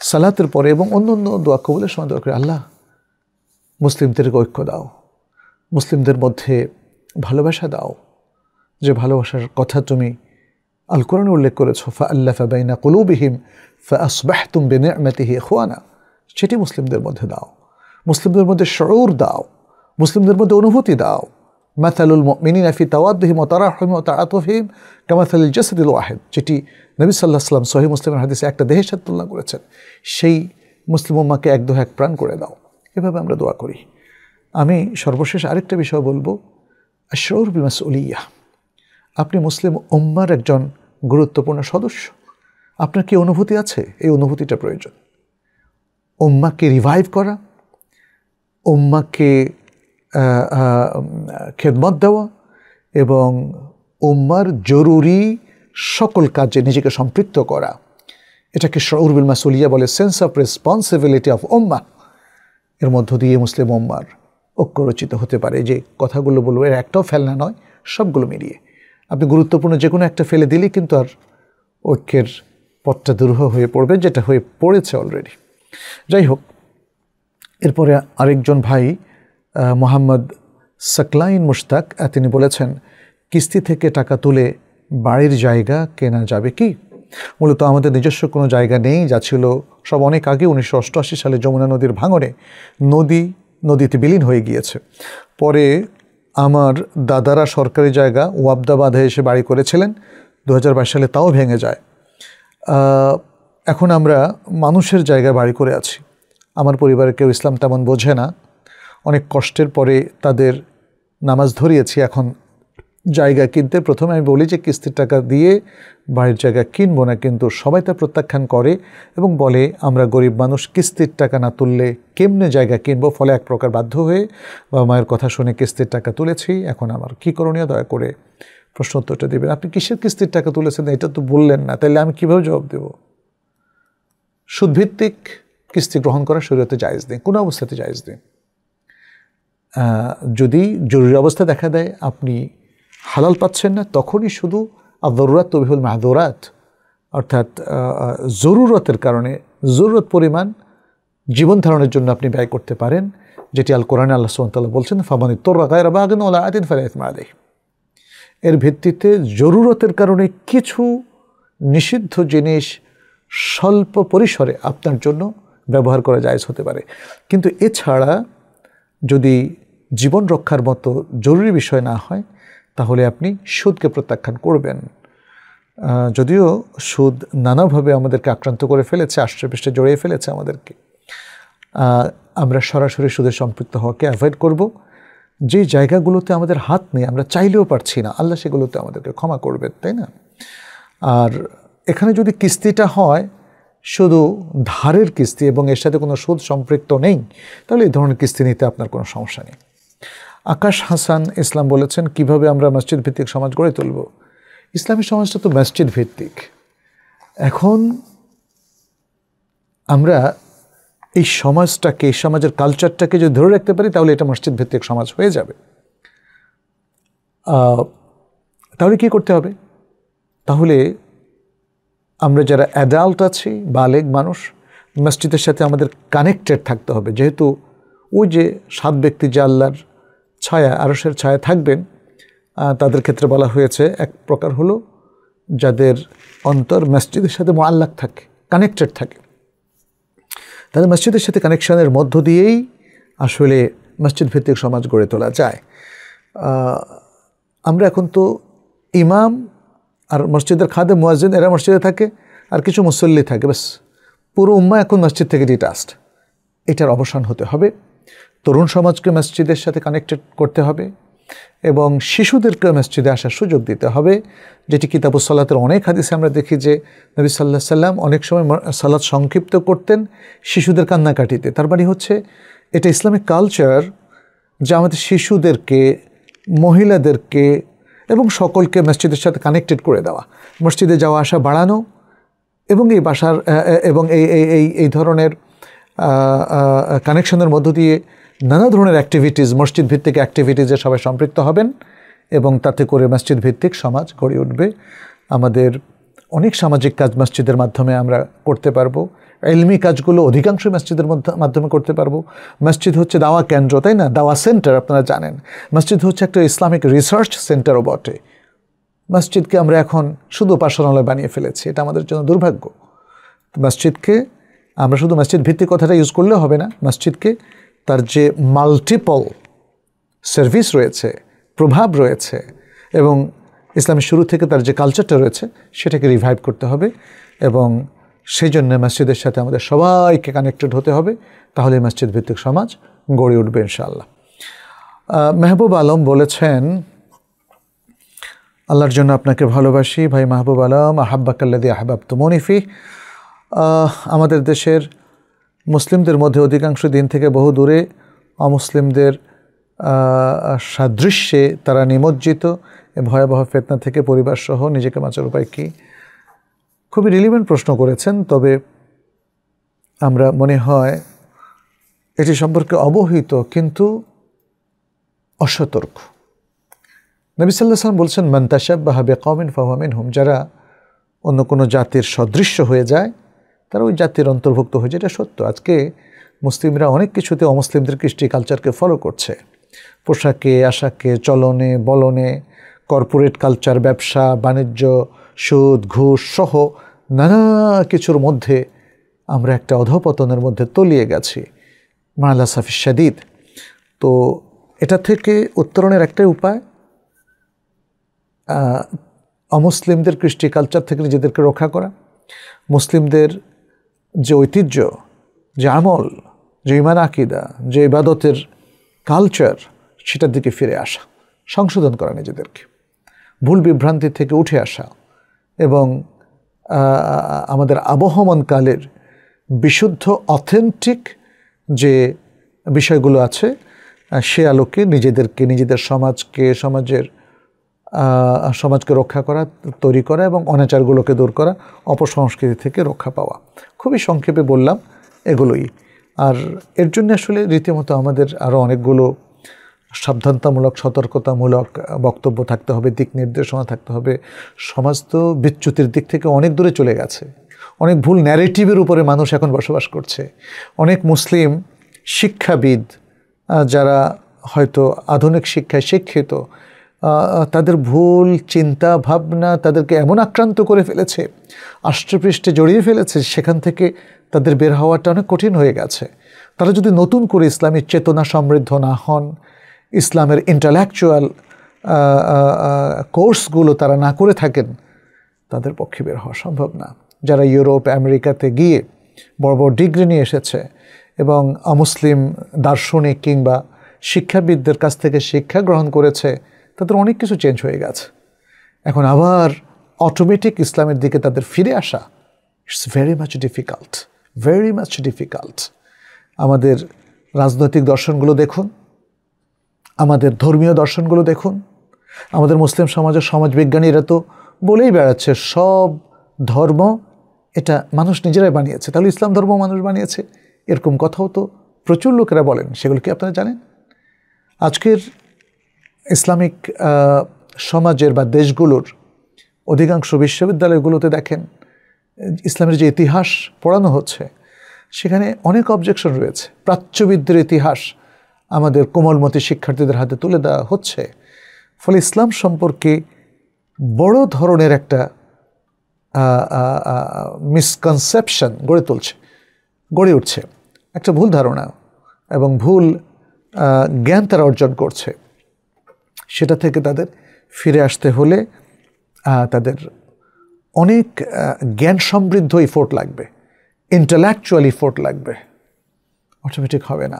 সালাতের পরে এবং অন্য অন্য দোয়া কবুলের সময় দোয়া করি, আল্লাহ মুসলিমদেরকে ঐক্য দাও, মুসলিমদের মধ্যে ভালোবাসা দাও, যে ভালোবাসার কথা তুমি আল কোরআনে উল্লেখ করেছো, ফাআল্লাফা বাইনা কুলুবিহিম ফাআসবাহতুম বিনি'মাতিহি ইখওয়ানা, সেটি মুসলিমদের মধ্যে দাও, মুসলিমদের মধ্যে শুউর দাও, মুসলিমদের মধ্যে অনুভূতি দাও। মাসালুল মুমিনিনা ফি তাওয়াদ্দুহিম ওয়া তারাহুমিম ওয়া তাআতুফিহিম কামাসালিল জাসাদিল ওয়াহিদ, যেটি নবী সাল্লাল্লাহু আলাইহি ওয়াসাল্লাম সহিহ মুসলিমের হাদিসে একটা দেহের সাথে তুলনা করেছেন। সেই মুসলিম উম্মাহকে এক দেহ এক প্রাণ করে দাও। এভাবে আমরা দোয়া করি। আমি সর্বশেষ আরেকটা বিষয় বলবো, আশউর বিল মাসউলিয়াহ। আপনি মুসলিম উম্মার একজন গুরুত্বপূর্ণ সদস্য। আপনার কি অনুভূতি আছে? এই অনুভূতিটা প্রয়োজন। উম্মাকে রিভাইভ করা, উম্মাকে খেদমত দেওয়া এবং উম্মার জরুরি সকল কাজে নিজেকে সম্পৃক্ত করা, এটাকে শউর বিল মাসউলিয়া বলে, সেন্স অফ রেসপন্সিবিলিটি অফ উম্মা। এর মধ্য দিয়ে মুসলিম উম্মার ঐক্য রচিত হতে পারে। যে কথাগুলো বলবো এর একটাও ফেলনা নয়, সবগুলো মিলিয়ে। আপনি গুরুত্বপূর্ণ যে কোনো একটা ফেলে দিলেই কিন্তু আর ঐক্যের পথটা দুরূহ হয়ে পড়বে, যেটা হয়ে পড়েছে অলরেডি। যাই হোক, এরপরে আরেকজন ভাই মোহাম্মদ সাকলাইন মুশতাক, তিনি বলেছেন, কিস্তি থেকে টাকা তুলে বাড়ির জায়গা কেনা যাবে কি? মূলত আমাদের নিজস্ব কোনো জায়গা নেই, যা ছিল সব অনেক আগে 1988 সালে যমুনা নদীর ভাঙনে নদীতে বিলীন হয়ে গিয়েছে। পরে আমার দাদারা সরকারি জায়গা ওয়াবদা বাঁধে এসে বাড়ি করেছিলেন, 2022 সালে তাও ভেঙে যায়। এখন আমরা মানুষের জায়গায় বাড়ি করে আছি। আমার পরিবারের কেউ ইসলাম তেমন বোঝে না, অনেক কষ্টের পরে তাদের নামাজ ধরিয়েছি এখন জায়গা কিনতে। প্রথমে আমি বলি যে কিস্তির টাকা দিয়ে বাড়ির জায়গা কিনবো না, কিন্তু সবাই তা প্রত্যাখ্যান করে এবং বলে আমরা গরিব মানুষ, কিস্তির টাকা না তুললে কেমনে জায়গা কিনবো। ফলে এক প্রকার বাধ্য হয়ে বাবা মায়ের কথা শুনে কিস্তির টাকা তুলেছি। এখন আমার কী করণীয়, দয়া করে প্রশ্ন উত্তরটা দেবেন। আপনি কিসের কিস্তির টাকা তুলেছেন এটা তো বললেন না, তাহলে আমি কীভাবে জবাব দেব? সুদভিত্তিক কিস্তি গ্রহণ করা শরীয়তে জায়েজ নেই, কোনো অবস্থাতে জায়েজ নেই। যদি জরুরি অবস্থা দেখা দেয়, আপনি হালাল পাচ্ছেন না, তখনই শুধু আদ-দারুরাত তুবিহুল মাহদুরাত, অর্থাৎ জরুরতের কারণে জরুরত পরিমাণ জীবন ধারণের জন্য আপনি ব্যয় করতে পারেন, যেটি আল কোরআনে আল্লাহ সুবহানাহু ওয়া তাআলা বলছেন, ফামানি ইত্তারা গায়রা বাগিন ওয়ালা আদিন ফালা ইসমা আলাইহি। এর ভিত্তিতে জরুরতের কারণে কিছু নিষিদ্ধ জিনিস স্বল্প পরিসরে আপনার জন্য ব্যবহার করা জায়েজ হতে পারে, কিন্তু এছাড়া যদি জীবন রক্ষার মতো জরুরি বিষয় না হয়, তাহলে আপনি সুদকে প্রত্যাখ্যান করবেন। যদিও সুদ নানাভাবে আমাদেরকে আক্রান্ত করে ফেলেছে, আষ্টে-পৃষ্ঠে জড়িয়ে ফেলেছে আমাদেরকে। আমরা সরাসরি সুদে সম্পৃক্ত হওয়াকে অ্যাভয়েড করব। যে জায়গাগুলোতে আমাদের হাত নেই, আমরা চাইলেও পারছি না, আল্লাহ সেগুলোতে আমাদেরকে ক্ষমা করবেন, তাই না? আর এখানে যদি কিস্তিটা হয় শুধু ধারের কিস্তি এবং এর সাথে কোনো সুদ সম্পৃক্ত নেই, তাহলে এই ধরনের কিস্তি নিতে আপনার কোনো সমস্যা নেই। আকাশ হাসান ইসলাম বলেছেন, কিভাবে আমরা মসজিদ ভিত্তিক সমাজ গড়ে তুলব? ইসলামী সমাজটা তো মসজিদ ভিত্তিক। এখন আমরা এই সমাজটাকে, এই সমাজের কালচারটাকে যদি ধরে রাখতে পারি, তাহলে এটা মসজিদ ভিত্তিক সমাজ হয়ে যাবে। তাহলে কি করতে হবে? তাহলে আমরা যারা অ্যাডাল্ট আছি, বালেগ মানুষ, মসজিদের সাথে আমাদের কানেক্টেড থাকতে হবে। যেহেতু ওই যে 7 ব্যক্তি যে আল্লাহর ছায়া, আরশের ছায়া থাকবেন, তাদের ক্ষেত্রে বলা হয়েছে এক প্রকার হলো যাদের অন্তর মসজিদের সাথে মুআল্লাক থাকে, কানেক্টেড থাকে। তাদের মসজিদের সাথে কানেকশনের মধ্য দিয়েই আসলে মসজিদ ভিত্তিক সমাজ গড়ে তোলা যায়। আমরা এখন তো ইমাম আর মসজিদের খাদেম মুয়াজ্জিন এরা মসজিদে থাকে, আর কিছু মুসল্লি থাকে, ব্যাস পুরো উম্মাহ এখন মসজিদ থেকে ডিটাচড। এটার অবসান হতে হবে। তরুণ সমাজকে মসজিদের সাথে কানেক্টেড করতে হবে এবং শিশুদেরকে মসজিদে আসার সুযোগ দিতে হবে, যেটি কিতাবুস সালাতের অনেক হাদিসে আমরা দেখি যে নবী সাল্লাল্লাহু আলাইহি সাল্লাম অনেক সময় সালাত সংক্ষিপ্ত করতেন শিশুদের কান্নাকাটিতে। তার মানে হচ্ছে এটা ইসলামিক কালচার যা আমাদের শিশুদেরকে, মহিলাদেরকে এবং সকলকে মসজিদের সাথে কানেক্টেড করে দেওয়া, মসজিদে যাওয়া আসা বাড়ানো এবং এই বাসার এবং এই ধরনের কানেকশনের মধ্য দিয়ে নানা ধরনের অ্যাক্টিভিটিস, মসজিদ ভিত্তিক অ্যাক্টিভিটিসে সবাই সম্পৃক্ত হবেন এবং তাতে করে মসজিদ ভিত্তিক সমাজ গড়ে উঠবে। আমাদের অনেক সামাজিক কাজ মসজিদের মাধ্যমে আমরা করতে পারবো, ইলমি কাজগুলো অধিকাংশ মসজিদের মাধ্যমে করতে পারবো। মসজিদ হচ্ছে দাওয়া কেন্দ্র, তাই না? দাওয়া সেন্টার, আপনারা জানেন। মসজিদ হচ্ছে একটা ইসলামিক রিসার্চ সেন্টারও বটে। মসজিদকে আমরা এখন শুধু উপাসনালয় বানিয়ে ফেলেছি, এটা আমাদের জন্য দুর্ভাগ্য। মসজিদকে আমরা শুধু মসজিদ ভিত্তিক কথাটা ইউজ করলেও হবে না, মসজিদকে তার যে মাল্টিপল সার্ভিস রয়েছে, প্রভাব রয়েছে, এবং ইসলামের শুরু থেকে তার যে কালচারটা রয়েছে সেটাকে রিভাইভ করতে হবে, এবং সেই জন্য মসজিদের সাথে আমাদের সবাইকে কানেক্টেড হতে হবে। তাহলে মসজিদ ভিত্তিক সমাজ গড়ে উঠবে ইনশাআল্লাহ। মেহবুব আলম বলেছেন, আল্লাহর জন্য আপনাকে ভালোবাসি ভাই মাহবুব আলম, আহাব্বাকাল্লাযী আহবাবতুমুনি ফিহ। আমাদের দেশের মুসলিমদের মধ্যে অধিকাংশ দিন থেকে বহু দূরে, অমুসলিমদের সাদৃশ্যে তারা নিমজ্জিত। ভয়াবহ ফিতনা থেকে পরিবারসহ নিজেকে বাঁচার উপায় কী? খুবই রিলিভেন্ট প্রশ্ন করেছেন, তবে আমরা মনে হয় এটি সম্পর্কে অবহিত কিন্তু অসতর্ক। নবী সাল্লাল্লাহু আলাইহি ওয়াসাল্লাম বলছেন, মান তাশাব্বাহা বিকওমিন ফাহুয়া মিনহুম। যারা অন্য কোনো জাতির সদৃশ্য হয়ে যায় তারা ওই জাতির অন্তর্ভুক্ত হয়ে যায়। এটা সত্য। আজকে মুসলিমরা অনেক কিছুতে অমুসলিমদের কৃষ্টি কালচারকে ফলো করছে, পোশাকে, আশাকে, চলনে, বলনে, কর্পোরেট কালচার, ব্যবসা বাণিজ্য, সুদ, ঘুষ সহ নানা কিছুর মধ্যে আমরা একটা অধঃপতনের মধ্যে তলিয়ে গেছি, মা'আল আসাফিশ শাদীদ। তো এটা থেকে উত্তরণের একটাই উপায়, অমুসলিমদের কৃষ্টি কালচার থেকে নিজেদেরকে রক্ষা করা, মুসলিমদের যে ঐতিহ্য, যে আমল, যে ঈমান আকীদা, যে ইবাদতের কালচার, সেটার দিকে ফিরে আসা, সংশোধন করা নিজেদেরকে, ভুল বিভ্রান্তি থেকে উঠে আসা, এবং আমাদের আবহমানকালের বিশুদ্ধ অথেন্টিক যে বিষয়গুলো আছে সে আলোকে নিজেদেরকে, নিজেদের সমাজকে, সমাজকে রক্ষা করা, তৈরি করা, এবং অনাচারগুলোকে দূর করা, অপসংস্কৃতি থেকে রক্ষা পাওয়া। খুবই সংক্ষেপে বললাম এগুলোই। আর এর জন্য আসলে রীতিমতো আমাদের আরও অনেকগুলো সাবধানতামূলক, সতর্কতামূলক বক্তব্য থাকতে হবে, দিক নির্দেশনা থাকতে হবে। সমাজ তো বিচ্যুতির দিক থেকে অনেক দূরে চলে গেছে, অনেক ভুল ন্যারেটিভের উপরে মানুষ এখন বসবাস করছে। অনেক মুসলিম শিক্ষাবিদ যারা হয়তো আধুনিক শিক্ষায় শিক্ষিত, তাদের ভুল চিন্তা ভাবনা তাদেরকে এমন আক্রান্ত করে ফেলেছে, আষ্টপৃষ্ঠে জড়িয়ে ফেলেছে, সেখান থেকে তাদের বের হওয়াটা অনেক কঠিন হয়ে গেছে। তারা যদি নতুন করে ইসলামী চেতনা সমৃদ্ধ না হন, ইসলামের ইন্টালেকচুয়াল কোর্সগুলো তারা না করে থাকেন, তাদের পক্ষে বের হওয়া সম্ভব না। যারা ইউরোপ, আমেরিকাতে গিয়ে বড় বড় ডিগ্রি নিয়ে এসেছে এবং অমুসলিম দার্শনিক কিংবা শিক্ষাবিদদের কাছ থেকে শিক্ষা গ্রহণ করেছে, তাদের অনেক কিছু চেঞ্জ হয়ে গেছে। এখন আবার অটোমেটিক ইসলামের দিকে তাদের ফিরে আসা, it's very much difficult, very much difficult. আমাদের রাজনৈতিক দর্শনগুলো দেখুন, আমাদের ধর্মীয় দর্শনগুলো দেখুন। আমাদের মুসলিম সমাজের সমাজবিজ্ঞানীরা তো বলেই বেড়াচ্ছে সব ধর্ম এটা মানুষ নিজেরাই বানিয়েছে, তাহলে ইসলাম ধর্ম মানুষ বানিয়েছে, এরকম কথাও তো প্রচুর লোকেরা বলেন। সেগুলো কি আপনারা জানেন? আজকের ইসলামিক সমাজের বা দেশগুলোর অধিকাংশ বিশ্ববিদ্যালয়গুলোতে দেখেন ইসলামের যে ইতিহাস পড়ানো হচ্ছে সেখানে অনেক অবজেকশন রয়েছে। প্রাচ্যবিদ্যের ইতিহাস আমাদের কোমলমতি শিক্ষার্থীদের হাতে তুলে দেওয়া হচ্ছে, ফলে ইসলাম সম্পর্কে বড় ধরনের একটা মিসকনসেপশন গড়ে উঠছে, একটা ভুল ধারণা এবং ভুল জ্ঞান তারা অর্জন করছে। সেটা থেকে তাদের ফিরে আসতে হলে তাদের অনেক জ্ঞান সমৃদ্ধ এফোর্ট লাগবে, ইন্টেলেকচুয়াল এফোর্ট লাগবে, অটোমেটিক হবে না।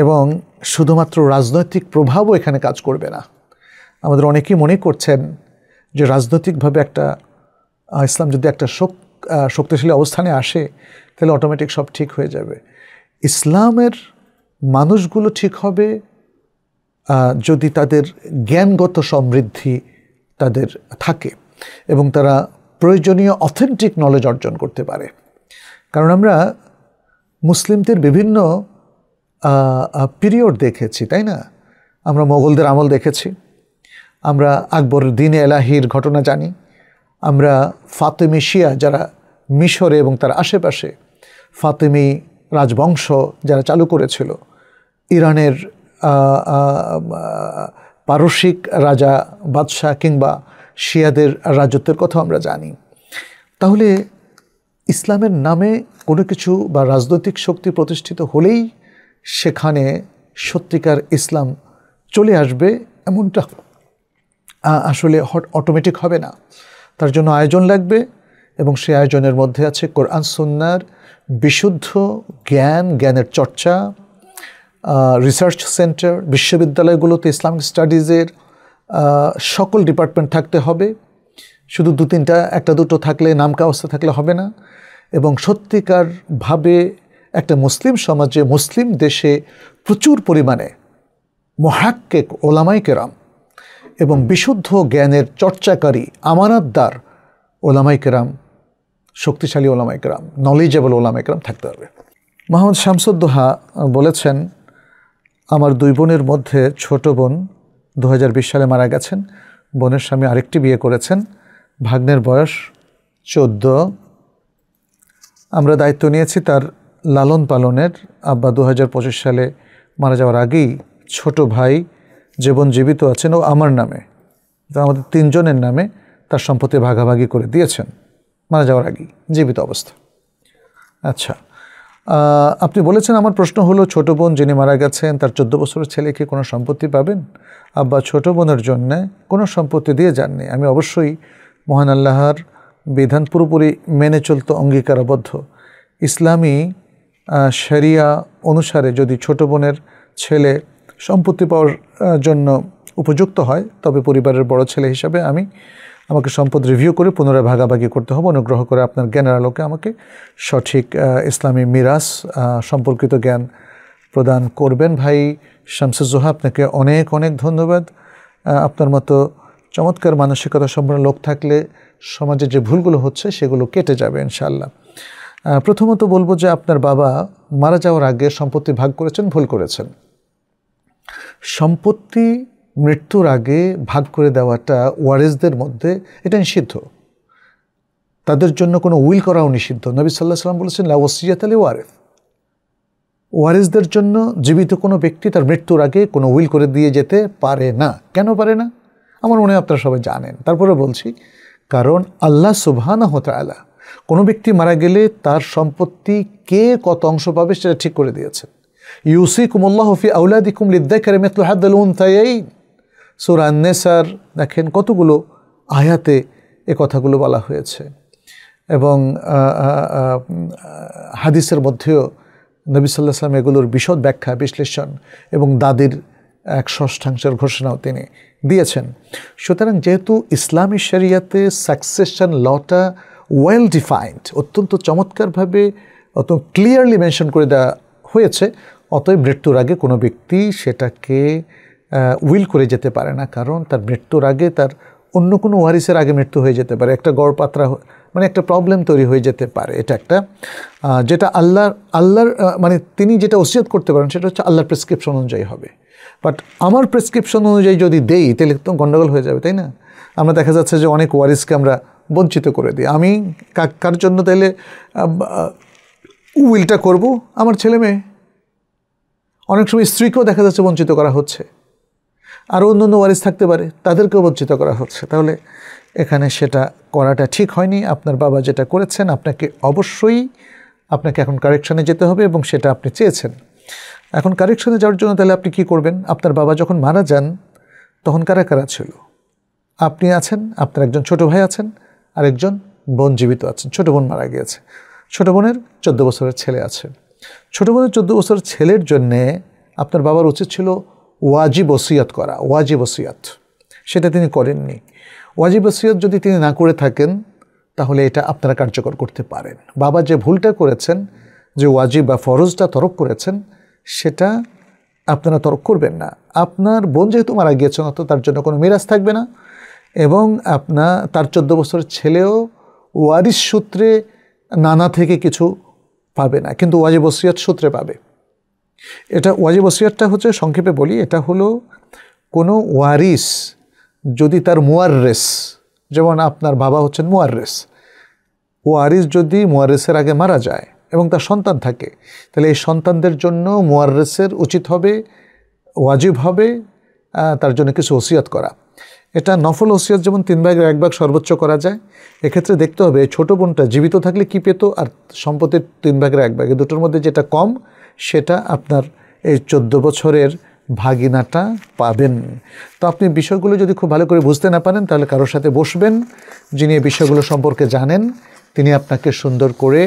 এবং শুধুমাত্র রাজনৈতিক প্রভাবও এখানে কাজ করবে না। আমাদের অনেকেই মনে করছেন যে রাজনৈতিকভাবে একটা ইসলাম যদি একটা শক্তিশালী অবস্থানে আসে তাহলে অটোমেটিক সব ঠিক হয়ে যাবে। ইসলামের মানুষগুলো ঠিক হবে যদি তাদের জ্ঞানগত সমৃদ্ধি তাদের থাকে এবং তারা প্রয়োজনীয় অথেন্টিক নলেজ অর্জন করতে পারে। কারণ আমরা মুসলিমদের বিভিন্ন পিরিয়ড দেখেছি, তাই না? আমরা মোগলদের আমল দেখেছি, আমরা আকবরের দ্বীন এলাহির ঘটনা জানি, আমরা ফাতেমি শিয়া যারা মিশরে এবং তার আশেপাশে ফাতেমি রাজবংশ যারা চালু করেছিল, ইরানের পারসিক রাজা বাদশাহ কিংবা শিয়াদের রাজত্বের কথা আমরা জানি। তাহলে ইসলামের নামে কোনো কিছু বা রাজনৈতিক শক্তি প্রতিষ্ঠিত হলেই সেখানে সত্যিকার ইসলাম চলে আসবে এমনটা আসলে অটোমেটিক হবে না। তার জন্য আয়োজন লাগবে, এবং সেই আয়োজনের মধ্যে আছে কোরআন সুন্নাহর বিশুদ্ধ জ্ঞান, জ্ঞানের চর্চা, রিসার্চ সেন্টার, বিশ্ববিদ্যালয়গুলোতে ইসলামিক স্টাডিজের সকল ডিপার্টমেন্ট থাকতে হবে। শুধু দু তিনটা, একটা দুটো থাকলে, নামকা অবস্থা থাকলে হবে না। এবং সত্যিকারভাবে একটা মুসলিম সমাজে, মুসলিম দেশে প্রচুর পরিমাণে মুহাক্কিক ওলামায়ে কেরাম এবং বিশুদ্ধ জ্ঞানের চর্চাকারী আমানতদার ওলামায়ে কেরাম, শক্তিশালী ওলামায়ে কেরাম, নলেজেবল ওলামায়ে কেরাম থাকতে হবে। মোহাম্মদ শামসুদ্দোহা বলেছেন, আমার 2 বোনের মধ্যে ছোট বোন 2020 সালে মারা গেছেন। বোনের স্বামী আরেকটি বিয়ে করেছেন। ভাগ্নের বয়স 14। আমরা দায়িত্ব নিয়েছি তার লালন পালনের। আব্বা 2025 সালে মারা যাওয়ার আগেই ছোট ভাই যে বোন জীবিত আছেন ও আমার নামে, আমাদের 3 জনের নামে তার সম্পত্তি ভাগাভাগি করে দিয়েছেন মারা যাওয়ার আগেই, জীবিত অবস্থা। আচ্ছা, আপনি বলেছেন, আমার প্রশ্ন হলো, ছোট বোন যিনি মারা গেছেন তার 14 বছরের ছেলে কি কোনো সম্পত্তি পাবেন? আব্বা ছোট বোনের জন্যে কোনো সম্পত্তি দিয়ে যাননি। আমি অবশ্যই মহান আল্লাহর বিধান পুরোপুরি মেনে চলতে অঙ্গীকারবদ্ধ। ইসলামী শরিয়া অনুসারে যদি ছোট বোনের ছেলে সম্পত্তি পাওয়ার জন্য উপযুক্ত হয়, তবে পরিবারের বড় ছেলে হিসাবে আমাকে সম্পদ রিভিউ করে পুনরায় ভাগাভাগি করতে হবে। অনুগ্রহ করে আপনার জ্ঞানের আলোকে আমাকে সঠিক ইসলামী মিরাস সম্পর্কিত জ্ঞান প্রদান করবেন। ভাই শামসুজ্জোহা, আপনাকে অনেক অনেক ধন্যবাদ। আপনার মতো চমৎকার মানসিকতা সম্পন্ন লোক থাকলে সমাজে যে ভুলগুলো হচ্ছে সেগুলো কেটে যাবে ইনশাআল্লাহ। প্রথমত বলবো যে আপনার বাবা মারা যাওয়ার আগে সম্পত্তি ভাগ করেছেন, ভুল করেছেন। সম্পত্তি মৃত্যুর আগে ভাগ করে দেওয়াটা ওয়ারিসদের মধ্যে এটা নিষিদ্ধ। তাদের জন্য কোনো উইল করাও নিষিদ্ধ। নবী সাল্লাল্লাহু আলাইহি ওয়াসাল্লাম বলেছেন, লা ওয়াসিয়াতা লিওয়ারিস। ওয়ারিসদের জন্য জীবিত কোনো ব্যক্তি তার মৃত্যুর আগে কোনো উইল করে দিয়ে যেতে পারে না। কেন পারে না? আমার মনে হয় আপনারা সবাই জানেন, তারপরে বলছি। কারণ আল্লাহ সুবহানাহু ওয়া তাআলা কোনো ব্যক্তি মারা গেলে তার সম্পত্তি কে কত অংশ পাবে সেটা ঠিক করে দিয়েছেন। ইউসিকুমুল্লাহু ফি আওলাদিকুম লিয-যাকারি মিসলু হাজ্জিল উনসায়াইন। সূরা আন-নিসার দেখেন কতগুলো আয়াতে এ কথাগুলো বলা হয়েছে। এবং হাদিসের মধ্যেও নবী সাল্লাল্লাহু আলাইহি ওয়াসাল্লাম এগুলোর বিশদ ব্যাখ্যা, বিশ্লেষণ এবং দাদির 1/6 ঘোষণাও তিনি দিয়েছেন। সুতরাং যেহেতু ইসলামী শরিয়াতে সাকসেশন লটা ওয়েল ডিফাইন্ড, অত্যন্ত চমৎকারভাবে, অত ক্লিয়ারলি মেনশন করে দেওয়া হয়েছে, অতএব মৃত্যুর আগে কোনো ব্যক্তি সেটাকে উইল করে যেতে পারে না। কারণ তার মৃত্যুর আগে তার অন্য কোনো ওয়ারিসের আগে মৃত্যু হয়ে যেতে পারে, একটা গড়পাত্রা, মানে একটা প্রবলেম তৈরি হয়ে যেতে পারে। এটা একটা যেটা আল্লাহর মানে তিনি যেটা ওসিয়ত করতে পারেন সেটা হচ্ছে আল্লাহর প্রেসক্রিপশন অনুযায়ী হবে। বাট আমার প্রেসক্রিপশন অনুযায়ী যদি দেই তাহলে তো গণ্ডগোল হয়ে যাবে, তাই না? আমরা দেখা যাচ্ছে যে অনেক ওয়ারিসকে আমরা বঞ্চিত করে দিই। আমি কার জন্য তাইলে উইলটা করব? আমার ছেলে মেয়ে। অনেক সময় স্ত্রীকেও দেখা যাচ্ছে বঞ্চিত করা হচ্ছে, আরও অন্য ওয়ারিস থাকতে পারে, তাদেরকেও বঞ্চিত করা হচ্ছে। তাহলে এখানে সেটা করাটা ঠিক হয়নি। আপনার বাবা যেটা করেছেন, আপনাকে এখন কারেকশানে যেতে হবে, এবং সেটা আপনি চেয়েছেন। এখন কারেকশানে যাওয়ার জন্য তাহলে আপনি কি করবেন? আপনার বাবা যখন মারা যান তখন কারা কারা ছিল? আপনি আছেন, আপনার একজন ছোট ভাই আছেন, আর একজন বোন জীবিত আছেন। ছোট বোন মারা গিয়েছে। ছোট বোনের 14 বছরের ছেলে আছে। ছোট বোনের 14 বছরের ছেলের জন্যে আপনার বাবার উচিত ছিল ওয়াজিব ওসিয়ত করা, ওয়াজিব ওসিয়ত। সেটা তিনি করেননি। ওয়াজিব ওসিয়ত যদি তিনি না করে থাকেন তাহলে এটা আপনারা কার্যকর করতে পারেন। বাবা যে ভুলটা করেছেন, যে ওয়াজিব বা ফরজটা তরক করেছেন, সেটা আপনারা তরক করবেন না। আপনার বোন যেহেতু মারা গিয়েছেন, অত তার জন্য কোনো মিরাজ থাকবে না, এবং তার 14 বছরের ছেলেও ওয়ারিস সূত্রে নানা থেকে কিছু পাবে না, কিন্তু ওয়াজিব ওসিয়ত সূত্রে পাবে। এটা ওয়াজিব ওসিয়তটা হচ্ছে, সংক্ষেপে বলি, এটা হলো কোনো ওয়ারিস যদি তার মুয়াররেস, যেমন আপনার বাবা হচ্ছেন মুয়াররেস, ওয়ারিস যদি মুয়াররেসের আগে মারা যায় এবং তার সন্তান থাকে, তাহলে এই সন্তানদের জন্য মুয়াররেসের উচিত হবে, ওয়াজিব হবে তার জন্য কিছু ওসিয়ত করা। এটা নফল ওসিয়ত যেমন 3/1 ভাগ সর্বোচ্চ করা যায়। এক্ষেত্রে দেখতে হবে ছোট বোনটা জীবিত থাকলে কি পেত, আর সম্পত্তির 3/1 ভাগ, দুটোর মধ্যে যেটা কম সেটা আপনার এই 14 বছরের ভাগিনাটা পাবেন। তো আপনি বিষয়গুলো যদি খুব ভালো করে বুঝতে না পারেন, তাহলে কারোর সাথে বসবেন যিনি এই বিষয়গুলো সম্পর্কে জানেন, তিনি আপনাকে সুন্দর করে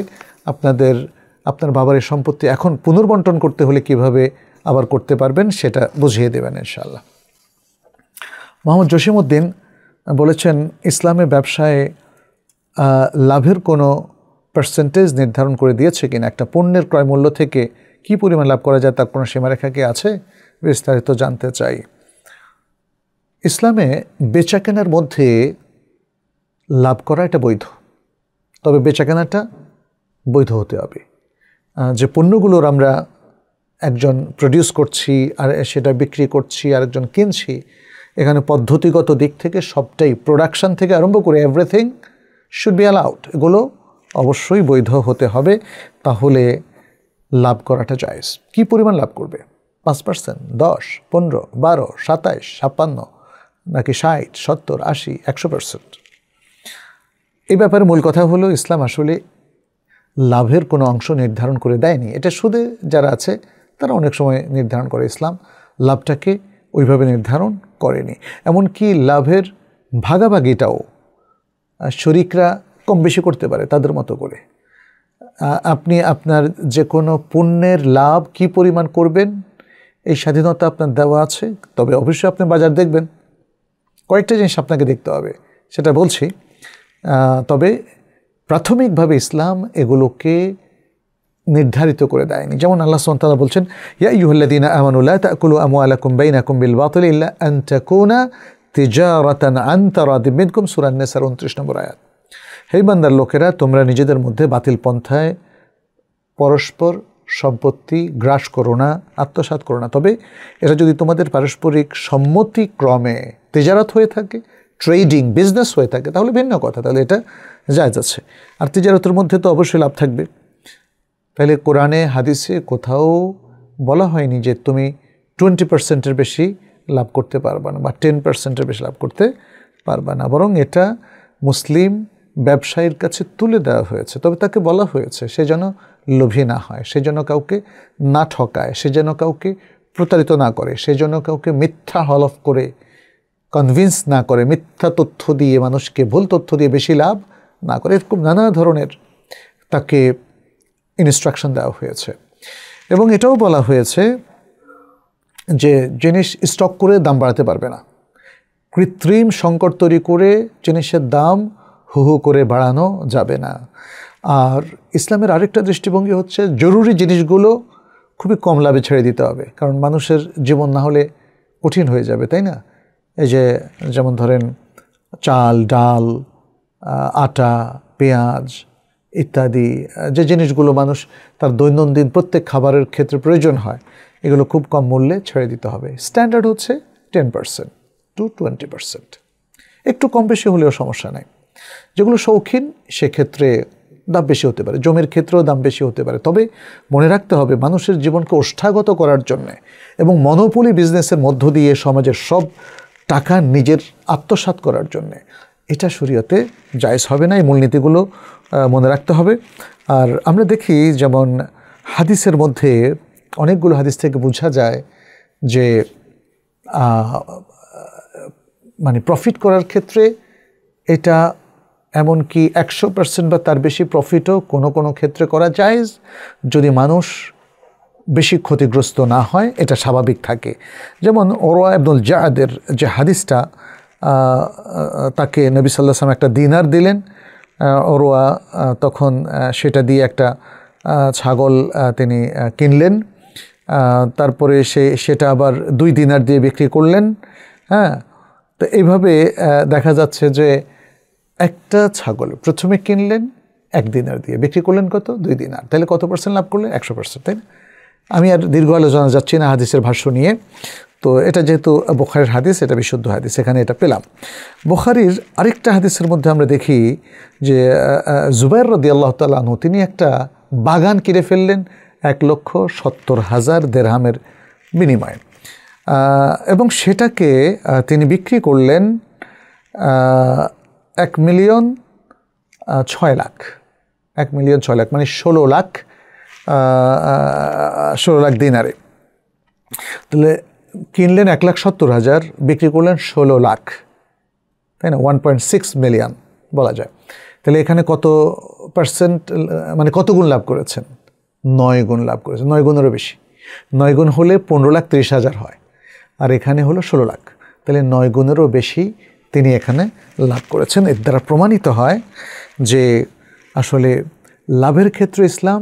আপনার বাবার এই সম্পত্তি এখন পুনর্বন্টন করতে হলে কিভাবে আবার করতে পারবেন সেটা বুঝিয়ে দেবেন ইনশাআল্লাহ। মোহাম্মদ জসিমউদ্দিন বলেছেন, ইসলামে ব্যবসায় লাভের কোনো পার্সেন্টেজ নির্ধারণ করে দিয়েছে কিনা? একটা পণ্যের ক্রয় মূল্য থেকে কি পরিমাণ লাভ করা যায় তার কোনো সীমারেখা কি আছে? বিস্তারিত জানতে চাই। ইসলামে বেচাকেনার মধ্যে লাভ করা এটা বৈধ, তবে বেচাকেনাটা বৈধ হতে হবে। যে পণ্যগুলোর আমরা একজন প্রডিউস করছি আর সেটা বিক্রি করছি, আরেকজন কিনছি, এখানে পদ্ধতিগত দিক থেকে সবটাই, প্রোডাকশন থেকে আরম্ভ করে এভরিথিং শুড বি অ্যালাউড, এগুলো অবশ্যই বৈধ হতে হবে, তাহলে লাভ করাটা জায়েজ। কি পরিমাণ লাভ করবে? 5%, 10, 15, 12, 27, 56 নাকি 60, 70, 80, 100%? এই ব্যাপারে মূল কথা হলো, ইসলাম আসলে লাভের কোনো অংশ নির্ধারণ করে দেয়নি। এটা সুদে যারা আছে তারা অনেক সময় নির্ধারণ করে, ইসলাম লাভটাকে ওইভাবে নির্ধারণ করেনি। এমনকি লাভের ভাগাভাগিটাও শরিকরা কম বেশি করতে পারে তাদের মতো করে। আপনি আপনার যে কোনো পণ্যের লাভ কি পরিমাণ করবেন এই স্বাধীনতা আপনার দেওয়া আছে, তবে অবশ্যই আপনি বাজার দেখবেন। কয়েকটা জিনিস আপনাকে দেখতে হবে, সেটা বলছি। তবে প্রাথমিকভাবে ইসলাম এগুলোকে নির্ধারিত করে দেয়নি। যেমন আল্লাহ সুবহানাহু ওয়া তাআলা বলছেন, ইয়া আইয়ুহাল্লাযীনা আমানু লা তাকুলু আমওয়ালাকুম বাইনাকুম বিল বাতিল ইল্লা আন তাকুনা তিজারাতান আন তারাদিম মিনকুম, সূরা আন-নিসার 29 নম্বর আয়াত। হে বান্দার লোকেরা, তোমরা নিজেদের মধ্যে বাতিল পন্থায় পরস্পর সম্পত্তি গ্রাস করো না, আত্মসাৎ করো না, তবে এটা যদি তোমাদের পারস্পরিক সম্মতিক্রমে তিজারাত হয়ে থাকে, ট্রেডিং বিজনেস হয়ে থাকে, তাহলে ভিন্ন কথা, তাহলে এটা জায়েজ আছে। আর তিজারতের মধ্যে তো অবশ্যই লাভ থাকবে। তাহলে কোরআনে হাদিসে কোথাও বলা হয়নি যে তুমি 20%-এর বেশি লাভ করতে পারবা না বা 10%-এর বেশি লাভ করতে পারবা না, বরং এটা মুসলিম ব্যবসায়ীর কাছে তুলে দেওয়া হয়েছে। তবে তাকে বলা হয়েছে সে যেন লোভী না হয়, সে যেন কাউকে না ঠকায়, সে যেন কাউকে প্রতারিত না করে, সে যেন কাউকে মিথ্যা হলফ করে কনভিন্স না করে, মিথ্যা তথ্য দিয়ে, মানুষকে ভুল তথ্য দিয়ে বেশি লাভ না করে। এরকম নানা ধরনের তাকে ইনস্ট্রাকশন দেওয়া হয়েছে। এবং এটাও বলা হয়েছে যে জিনিস স্টক করে দাম বাড়াতে পারবে না, কৃত্রিম সংকট তৈরি করে জিনিসের দাম হু হু করে বাড়ানো যাবে না। আর ইসলামের আরেকটা দৃষ্টিভঙ্গি হচ্ছে, জরুরি জিনিসগুলো খুবই কম লাভে ছেড়ে দিতে হবে, কারণ মানুষের জীবন না হলে কঠিন হয়ে যাবে, তাই না? এই যে যেমন ধরেন চাল, ডাল, আটা, পেঁয়াজ ইত্যাদি যে জিনিসগুলো মানুষ তার দৈনন্দিন প্রত্যেক খাবারের ক্ষেত্রে প্রয়োজন হয়, এগুলো খুব কম মূল্যে ছেড়ে দিতে হবে। স্ট্যান্ডার্ড হচ্ছে 10% to 20%, একটু কম বেশি হলেও সমস্যা নাই। যেগুলো শৌখিন সেক্ষেত্রে দাম বেশি হতে পারে, জমির ক্ষেত্রেও দাম বেশি হতে পারে। তবে মনে রাখতে হবে, মানুষের জীবনকে ওষ্ঠাগত করার জন্যে এবং মনোপলি বিজনেসের মধ্য দিয়ে সমাজের সব টাকা নিজের আত্মসাৎ করার জন্যে এটা শরীয়তে জায়েজ হবে না। এই মূলনীতিগুলো মনে রাখতে হবে। আর আমরা দেখি যেমন হাদিসের মধ্যে অনেকগুলো হাদিস থেকে বোঝা যায় যে মানে প্রফিট করার ক্ষেত্রে এটা এমনকি 100% বা তার বেশি প্রফিটও কোনো কোনো ক্ষেত্রে করা জায়েজ, যদি মানুষ বেশি ক্ষতিগ্রস্ত না হয়, এটা স্বাভাবিক থাকে। যেমন ওরওয়া ইবনুল জাআদের যে হাদিসটা, তাকে নবী সাল্লাল্লাহু আলাইহি ওয়াসাল্লাম একটা দিনার দিলেন, ওরওয়া তখন সেটা দিয়ে একটা ছাগল তিনি কিনলেন, তারপরে সেটা আবার 2 দিনার দিয়ে বিক্রি করলেন। হ্যাঁ, তো এইভাবে দেখা যাচ্ছে যে একটা ছাগল প্রথমে কিনলেন 1 দিনার দিয়ে, বিক্রি করলেন কত? 2 দিনার, তাহলে কত পার্সেন্ট লাভ করলেন? 100%, তাই না? আমি আর দীর্ঘ আলোচনা যাচ্ছি না হাদিসের ভাষ্য নিয়ে। তো এটা যেহেতু বুখারীর হাদিস, এটা বিশুদ্ধ হাদিস, এখানে এটা পেলাম। বুখারীর আরেকটা হাদিসের মধ্যে আমরা দেখি যে জুবাইর রাদিয়াল্লাহু তাআলা আনহু তিনি একটা বাগান কিনে ফেললেন 1,70,000 দিরহামের বিনিময়ে, এবং সেটাকে তিনি বিক্রি করলেন 1,06,00,000, 1,06,00,000 মানে 16 লাখ দিনারে। তাহলে কিনলেন 1,70,000, বিক্রি করলেন 16 লাখ, তাই না? 1.6 মিলিয়ন বলা যায়। তাহলে এখানে কত পার্সেন্ট, মানে কত গুণ লাভ করেছেন? 9 গুণ লাভ করেছেন, 9 গুণেরও বেশি। 9 গুণ হলে 15,30,000 হয়, আর এখানে হলো 16 লাখ। তাহলে 9 গুণেরও বেশি তিনি এখানে লাভ করেছেন। এর দ্বারা প্রমাণিত হয় যে আসলে লাভের ক্ষেত্রে ইসলাম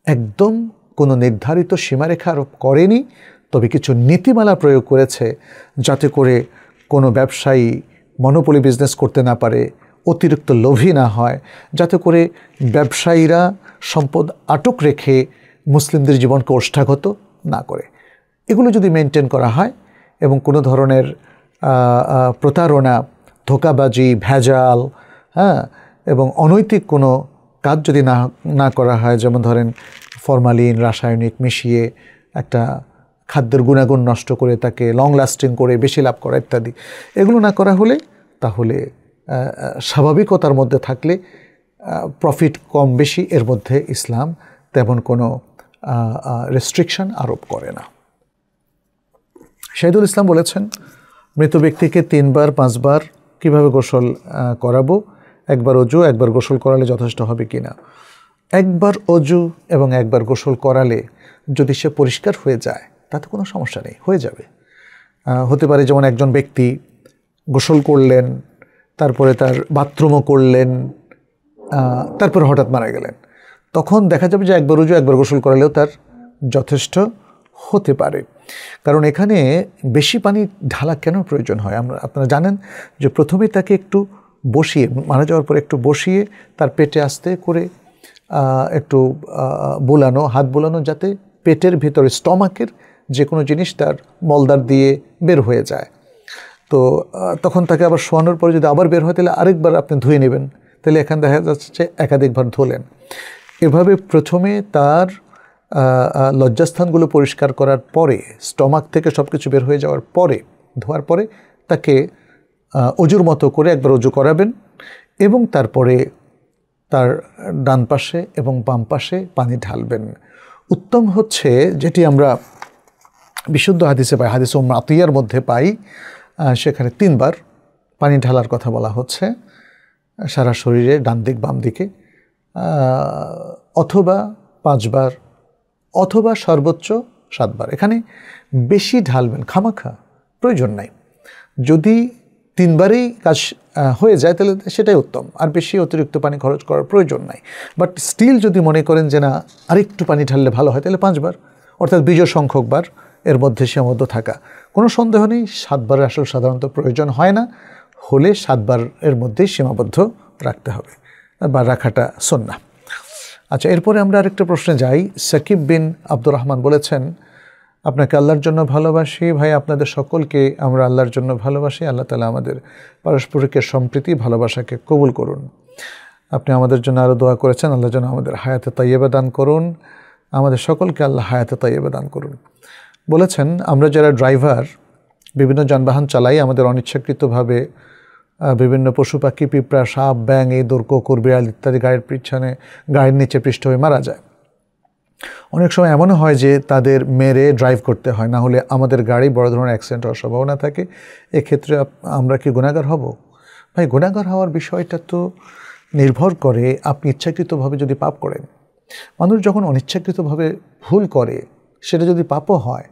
একদম কোনো নির্ধারিত সীমারেখা আরোপ করেনি, তবে কিছু নীতিমালা প্রয়োগ করেছে যাতে করে কোনো ব্যবসায়ী মনোপলি বিজনেস করতে না পারে, অতিরিক্ত লোভী না হয়, যাতে করে ব্যবসায়ীরা সম্পদ আটক রেখে মুসলিমদের জীবনকে ওষ্ঠাগত না করে। এগুলো যদি মেনটেন করা হয় এবং কোনো ধরনের প্রতারণা, ধোঁকাবাজি, ভেজাল, এবং অনৈতিক কোনো কাজ যদি না করা হয়, যেমন ধরেন ফরমালিন, রাসায়নিক মিশিয়ে একটা খাদ্যের গুণাগুণ নষ্ট করে তাকে লং লাস্টিং করে বেশি লাভ করা ইত্যাদি, এগুলো না করা হলে তাহলে স্বাভাবিকতার মধ্যে থাকলে প্রফিট কম বেশি এর মধ্যে ইসলাম তেমন কোনো রেস্ট্রিকশন আরোপ করে না। শহীদুল ইসলাম বলেছেন, মৃত ব্যক্তিকে 3 বার 5 বার কীভাবে গোসল করাবো? একবার অজু, একবার গোসল করালে যথেষ্ট হবে কি না? একবার অজু এবং একবার গোসল করালে যদি সে পরিষ্কার হয়ে যায় তাতে কোনো সমস্যা নেই, হয়ে যাবে। হতে পারে যেমন একজন ব্যক্তি গোসল করলেন, তারপরে তার বাথরুমও করলেন, তারপরে হঠাৎ মারা গেলেন, তখন দেখা যাবে যে একবার অজু একবার গোসল করালেও তার যথেষ্ট হতে পারে। কারণ এখানে বেশি পানি ঢালা কেন প্রয়োজন হয়? আপনারা জানেন যে প্রথমে তাকে একটু বসিয়ে, মারা যাওয়ার পর একটু বসিয়ে তার পেটে আস্তে করে একটু বোলানো, হাত বোলানো, যাতে পেটের ভিতরে স্টমাকের যে কোনো জিনিস তার মলদার দিয়ে বের হয়ে যায়। তো তখন তাকে আবার শোয়ানোর পরে যদি আবার বের হয় তাহলে আরেকবার আপনি ধুয়ে নেবেন, তাহলে এখানে দেখা যাচ্ছে একাধিকবার ধুলেন। এভাবে প্রথমে তার লজ্জাস্থানগুলো পরিষ্কার করার পরে, স্টমাক থেকে সব কিছু বের হয়ে যাওয়ার পরে, ধোয়ার পরে তাকে অজুর মতো করে একবার অজু করাবেন এবং তারপরে তার ডান পাশে এবং বাম পাশে পানি ঢালবেন। উত্তম হচ্ছে যেটি আমরা বিশুদ্ধ হাদিসে পাই, হাদিস উম্মে আতিয়ার মধ্যে পাই, সেখানে 3 বার পানি ঢালার কথা বলা হচ্ছে সারা শরীরে, ডান দিক বাম দিকে, অথবা 5 বার, অথবা সর্বোচ্চ 7 বার। এখানে বেশি ঢালবেন খামাখা প্রয়োজন নাই। যদি 3 বারেই কাজ হয়ে যায় তাহলে সেটাই উত্তম, আর বেশি অতিরিক্ত পানি খরচ করার প্রয়োজন নাই। বাট স্টিল যদি মনে করেন যে না আরেকটু পানি ঢাললে ভালো হয়, তাহলে 5 বার, অর্থাৎ বিজয় সংখ্যক বার এর মধ্যে সীমাবদ্ধ থাকা। কোনো সন্দেহ নেই 7 বারের আসলে সাধারণত প্রয়োজন হয় না, হলে 7 বার এর মধ্যেই সীমাবদ্ধ রাখতে হবে বা রাখাটা সুন্নাহ। আচ্ছা, এরপরে আমরা আরেকটা প্রশ্নে যাই। সাকিব বিন আব্দুর রহমান বলেছেন, আপনাকে আল্লাহর জন্য ভালোবাসি ভাই, আপনাদের সকলকে আমরা আল্লাহর জন্য ভালোবাসি। আল্লাহ তাআলা আমাদের পারস্পরিক সম্প্রীতি ভালোবাসাকে কবুল করুন। আপনি আমাদের জন্য আরও দোয়া করেছেন, আল্লাহ যেন আমাদের হায়াতে তাইয়্যিবা দান করুন, আমাদের সকলকে আল্লাহ হায়াতে তাইয়্যিবা দান করুন। বলেছেন, আমরা যারা ড্রাইভার বিভিন্ন যানবাহন চালাই, আমাদের অনিচ্ছাকৃতভাবে বিভিন্ন পশু পাখি, পিঁপড়া, সাপ, ব্যাঙ, ইঁদুর, কুকুর, বিড়াল ইত্যাদি গাড়ির নিচে পৃষ্ঠ হয়ে মারা যায়। অনেক সময় এমনও হয় যে তাদের মেরে ড্রাইভ করতে হয়, না হলে আমাদের গাড়ি বড় ধরনের অ্যাক্সিডেন্ট হওয়ার সম্ভাবনা থাকে। এক্ষেত্রে আমরা কি গুনাহগার হব? ভাই, গুনাহগার হওয়ার বিষয়টা তো নির্ভর করে আপনি ইচ্ছাকৃতভাবে যদি পাপ করেন। মানুষ যখন অনিচ্ছাকৃতভাবে ভুল করে, সেটা যদি পাপও হয়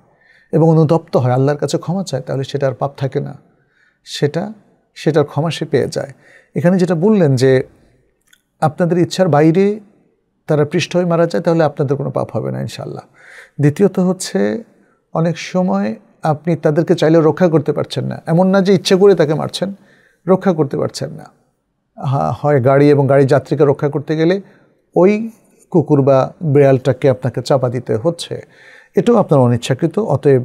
এবং অনুতপ্ত হয়, আল্লাহর কাছে ক্ষমা চায়, তাহলে সেটা আর পাপ থাকে না, সেটার ক্ষমা সে পেয়ে যায়। এখানে যেটা বললেন যে আপনাদের ইচ্ছার বাইরে তারা পৃষ্ঠ হয়ে মারা যায়, তাহলে আপনাদের কোনো পাপ হবে না ইনশাআল্লাহ। দ্বিতীয়ত হচ্ছে, অনেক সময় আপনি তাদেরকে চাইলেও রক্ষা করতে পারছেন না। এমন না যে ইচ্ছে করে তাকে মারছেন, রক্ষা করতে পারছেন না। হয় গাড়ি এবং গাড়ির যাত্রীকে রক্ষা করতে গেলে ওই কুকুর বা বিড়ালটাকে আপনাকে চাপা দিতে হচ্ছে, এটাও আপনার অনিচ্ছাকৃত। অতএব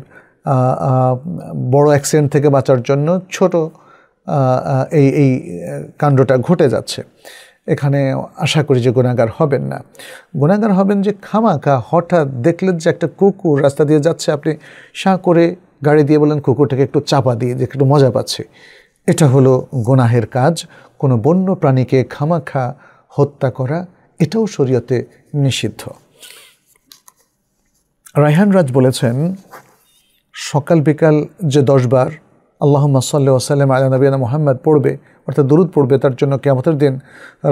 বড় অ্যাক্সিডেন্ট থেকে বাঁচার জন্য ছোট এই কাণ্ডটা ঘটে যাচ্ছে। এখানে আশা করি যে গুনাহগার হবেন না। গুনাহগার হবেন যে খামাখা হঠাৎ দেখলেন যে একটা কুকুর রাস্তা দিয়ে যাচ্ছে, আপনি শাঁ করে গাড়ি দিয়ে বললেন কুকুরটাকে একটু চাপা দিয়ে যে একটু মজা পাচ্ছে। এটা হলো গুনাহের কাজ। কোনো বন্য প্রাণীকে খামাখা হত্যা করা এটাও শরীয়তে নিষিদ্ধ। রায়হান রাজ বলেছেন, সকাল বিকাল যে 10 বার আল্লাহুম্মা সাল্লি ওয়া সাল্লিম আলা নবিয়িনা মুহাম্মদ পড়বে, অর্থাৎ দরুদ পড়বে, তার জন্য কিয়ামতের দিন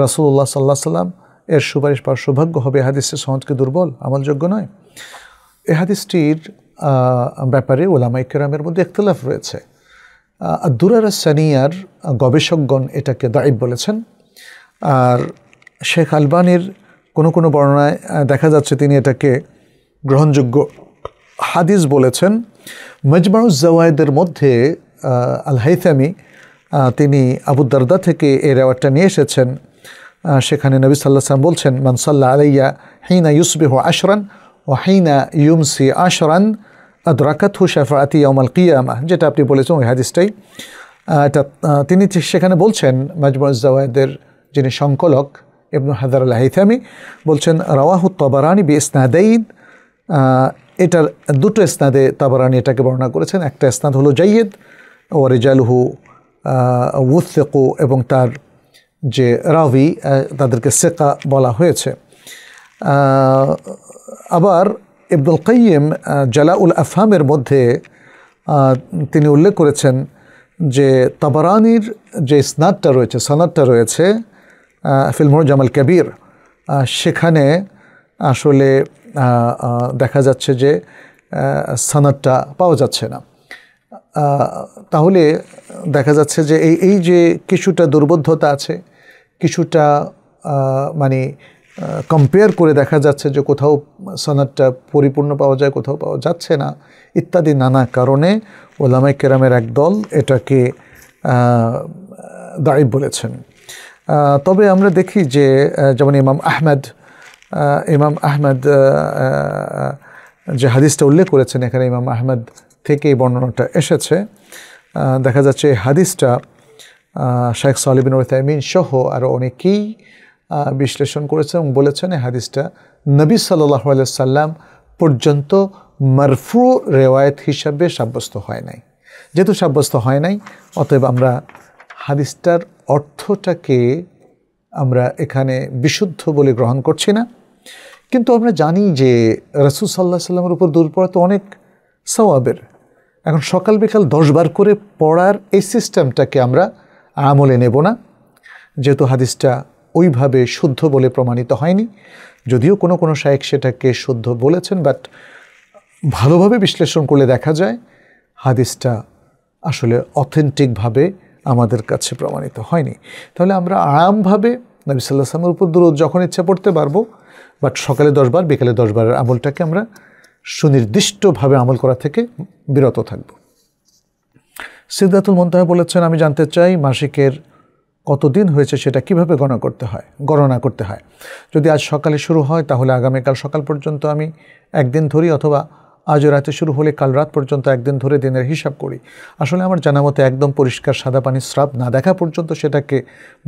রাসূলুল্লাহ সাল্লাল্লাহু আলাইহি সাল্লাম এর সুপারিশ পাওয়ার সৌভাগ্য হবে। হাদিসটি সনদ কি দুর্বল, আমলযোগ্য নয়? এই হাদিসটির ব্যাপারে উলামায়ে কেরামের মধ্যে ইখতিলাফ রয়েছে। আদ-দুরার আস-সানিয়ার গবেষকগণ এটাকে দাঈফ বলেছেন, আর শেখ আলবানীর কোনো বর্ণনায় দেখা যাচ্ছে তিনি এটাকে গ্রহণযোগ্য হাদিস বলেছেন। মাজমাউজ জাওয়ায়েদের মধ্যে আল হাইথামি তিনি আবু দারদা থেকে এই রিওয়ায়াতটা নিয়ে এসেছেন। সেখানে নবী সাল্লাল্লাহু আলাইহি ওয়াসাল্লাম বলছেন, মান সাল্লা আলাইয়া হিনা ইউসবিহু আশরান ওয়া হিনা ইউমসি আশরান আদরাকাতহু শাফাআতি ইয়াউমাল কিয়ামাহ, যেটা আপনি বলেছেন ওই হাদিসটাই। এটা তিনি সেখানে বলছেন, মাজমাউজ জাওয়ায়েদের যিনি সংকলক ইবনে হাজার আল হাইথামি বলছেন, রাওয়াহু তাবারানি বিইসনাদাইন, এটার দুটো ইসনাদে তাবারানি এটাকে বর্ণনা করেছেন। একটা ইসনাদ হলো জাইয়্যিদ ওয়া রিজালুহু ওয়াসিকু, এবং তার যে রাবি তাদেরকে সিকা বলা হয়েছে। আবার ইবনুল কাইয়িম জালাউল আফহামের মধ্যে তিনি উল্লেখ করেছেন যে তাবারানির যে ইসনাদটা রয়েছে, সনদটা রয়েছে ফিল মুজাম আল কাবীর, সেখানে আসলে দেখা যাচ্ছে যে সনদটা পাওয়া যাচ্ছে না। তাহলে দেখা যাচ্ছে যে এই যে কিছুটা দুর্বোধ্যতা আছে, কিছুটা মানে কম্পেয়ার করে দেখা যাচ্ছে যে কোথাও সনদটা পরিপূর্ণ পাওয়া যায়, কোথাও পাওয়া যাচ্ছে না, ইত্যাদি নানা কারণে উলামায়ে কেরামের একদল এটাকে দাঈফ বলেছেন। তবে আমরা দেখি যে যেমন ইমাম আহমদ যে হাদিসটা উল্লেখ করেছেন, এখানে ইমাম আহমদ থেকে এই বর্ণনাটা এসেছে। দেখা যাচ্ছে হাদিসটা শেখ সালেহ বিন উসাইমিন সহ আরও অনেকেই বিশ্লেষণ করেছেন এবং বলেছেন এই হাদিসটা নবী সাল্লাল্লাহু আলাইহি সাল্লাম পর্যন্ত মারফু রেওয়ায়েত হিসাবে সাব্যস্ত হয় নাই। যেহেতু সাব্যস্ত হয় নাই, অতএব আমরা হাদিসটার অর্থটাকে আমরা এখানে বিশুদ্ধ বলে গ্রহণ করছি না। কিন্তু আমরা জানি যে রাসূল সাল্লাল্লাহু আলাইহি সাল্লামের উপর দরুদ পড়া তো অনেক সওয়াবের। এখন সকাল বিকাল 10 বার করে পড়ার এই সিস্টেমটাকে আমরা আমলে নেব না, যেহেতু হাদিসটা ওইভাবে শুদ্ধ বলে প্রমাণিত হয়নি। যদিও কোনো শায়েখ সেটাকে শুদ্ধ বলেছেন, বাট ভালোভাবে বিশ্লেষণ করলে দেখা যায় হাদিসটা আসলে অথেন্টিকভাবে আমাদের কাছে প্রমাণিত হয়নি। তাহলে আমরা আরামভাবে নবী সাল্লাল্লাহু আলাইহি ওয়াসাল্লামের উপর দরুদ যখন ইচ্ছা পড়তে পারবো, বাট সকালে 10 বার বিকালে 10 বারের আমলটাকে আমরা সুনির্দিষ্টভাবে আমল করা থেকে বিরত থাকব। সিদরাতুল মুনতাহা বলেছেন, আমি জানতে চাই মাসিকের কতদিন হয়েছে সেটা কিভাবে গণনা করতে হয়। যদি আজ সকালে শুরু হয় তাহলে আগামীকাল সকাল পর্যন্ত আমি একদিন ধরি, অথবা আজ রাতে শুরু হলে কাল রাত পর্যন্ত একদিন ধরে দিনের হিসাব করি। আসলে আমার জানা মতে একদম পরিষ্কার সাদা পানির স্রাব না দেখা পর্যন্ত সেটাকে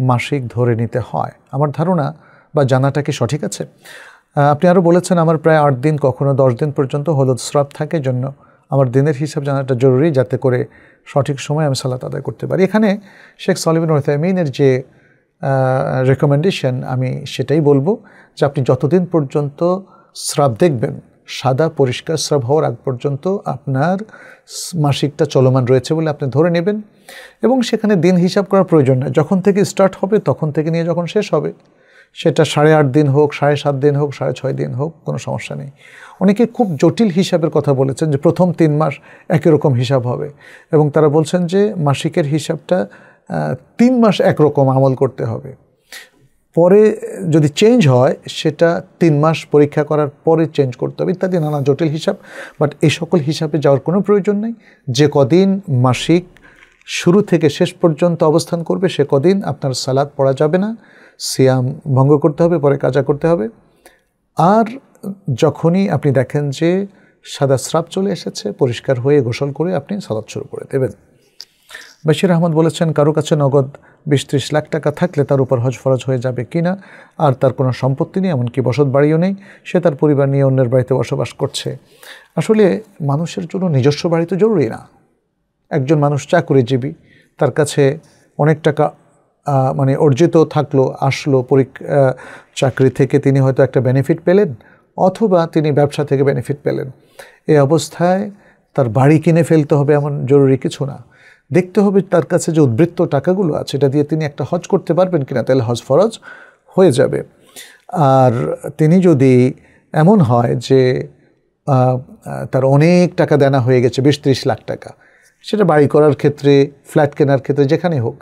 মাসিক ধরে নিতে হয়। আমার ধারণা বা জানাটা কি সঠিক আছে? আপনি আরও বলেছেন, আমার প্রায় 8 দিন কখনো 10 দিন পর্যন্ত হলুদ স্রাব থাকে, জন্য আমার দিনের হিসাব জানাটা জরুরি, যাতে করে সঠিক সময় আমি সালাত আদায় করতে পারি। এখানে শেখ সালেহ বিন উসাইমিনের যে রেকমেন্ডেশন, আমি সেটাই বলবো যে আপনি যতদিন পর্যন্ত স্রাব দেখবেন, সাদা পরিষ্কার স্রাব হওয়ার আগ পর্যন্ত আপনার মাসিকটা চলমান রয়েছে বলে আপনি ধরে নেবেন, এবং সেখানে দিন হিসাব করার প্রয়োজন নেই। যখন থেকে স্টার্ট হবে তখন থেকে নিয়ে যখন শেষ হবে, সেটা 8.5 দিন হোক, 7.5 দিন হোক, 6.5 দিন হোক, কোনো সমস্যা নেই। অনেকে খুব জটিল হিসাবের কথা বলেছেন যে প্রথম 3 মাস একই রকম হিসাব হবে, এবং তারা বলছেন যে মাসিকের হিসাবটা 3 মাস একরকম আমল করতে হবে, পরে যদি চেঞ্জ হয় সেটা 3 মাস পরীক্ষা করার পরে চেঞ্জ করতে হবে, ইত্যাদি নানা জটিল হিসাব। বাট এই সকল হিসাবে যাওয়ার কোনো প্রয়োজন নেই। যে কদিন মাসিক শুরু থেকে শেষ পর্যন্ত অবস্থান করবে সে কদিন আপনার সালাত পড়া যাবে না, সিয়াম ভঙ্গ করতে হবে, পরে কাজা করতে হবে। আর যখনই আপনি দেখেন যে সাদা স্রাব চলে এসেছে, পরিষ্কার হয়ে গোসল করে আপনি সালাত শুরু করে দেবেন। বাশির আহমদ বলেছেন, কারো কাছে নগদ 20-30 লাখ টাকা থাকলে তার উপর হজ ফরজ হয়ে যাবে কিনা, আর তার কোনো সম্পত্তি নেই, এমনকি বসত বাড়িও নেই, সে তার পরিবার নিয়ে অন্যের বাড়িতে বসবাস করছে। আসলে মানুষের জন্য নিজস্ব বাড়ি তো জরুরি না। একজন মানুষ চাকুরিজীবী, তার কাছে অনেক টাকা মানে অর্জিত থাকলো, আসলো চাকরি থেকে, তিনি হয়তো একটা বেনিফিট পেলেন, অথবা তিনি ব্যবসা থেকে বেনিফিট পেলেন। এই অবস্থায় তার বাড়ি কিনে ফেলতে হবে এমন জরুরি কিছু না। দেখতে হবে তার কাছে যে উদ্বৃত্ত টাকাগুলো আছে এটা দিয়ে তিনি একটা হজ করতে পারবেন কিনা, তাহলে হজ ফরজ হয়ে যাবে। আর তিনি যদি এমন হয় যে তার অনেক টাকা দেনা হয়ে গেছে, 20-30 লাখ টাকা, সেটা বাড়ি করার ক্ষেত্রে, ফ্ল্যাট কেনার ক্ষেত্রে, যেখানেই হোক,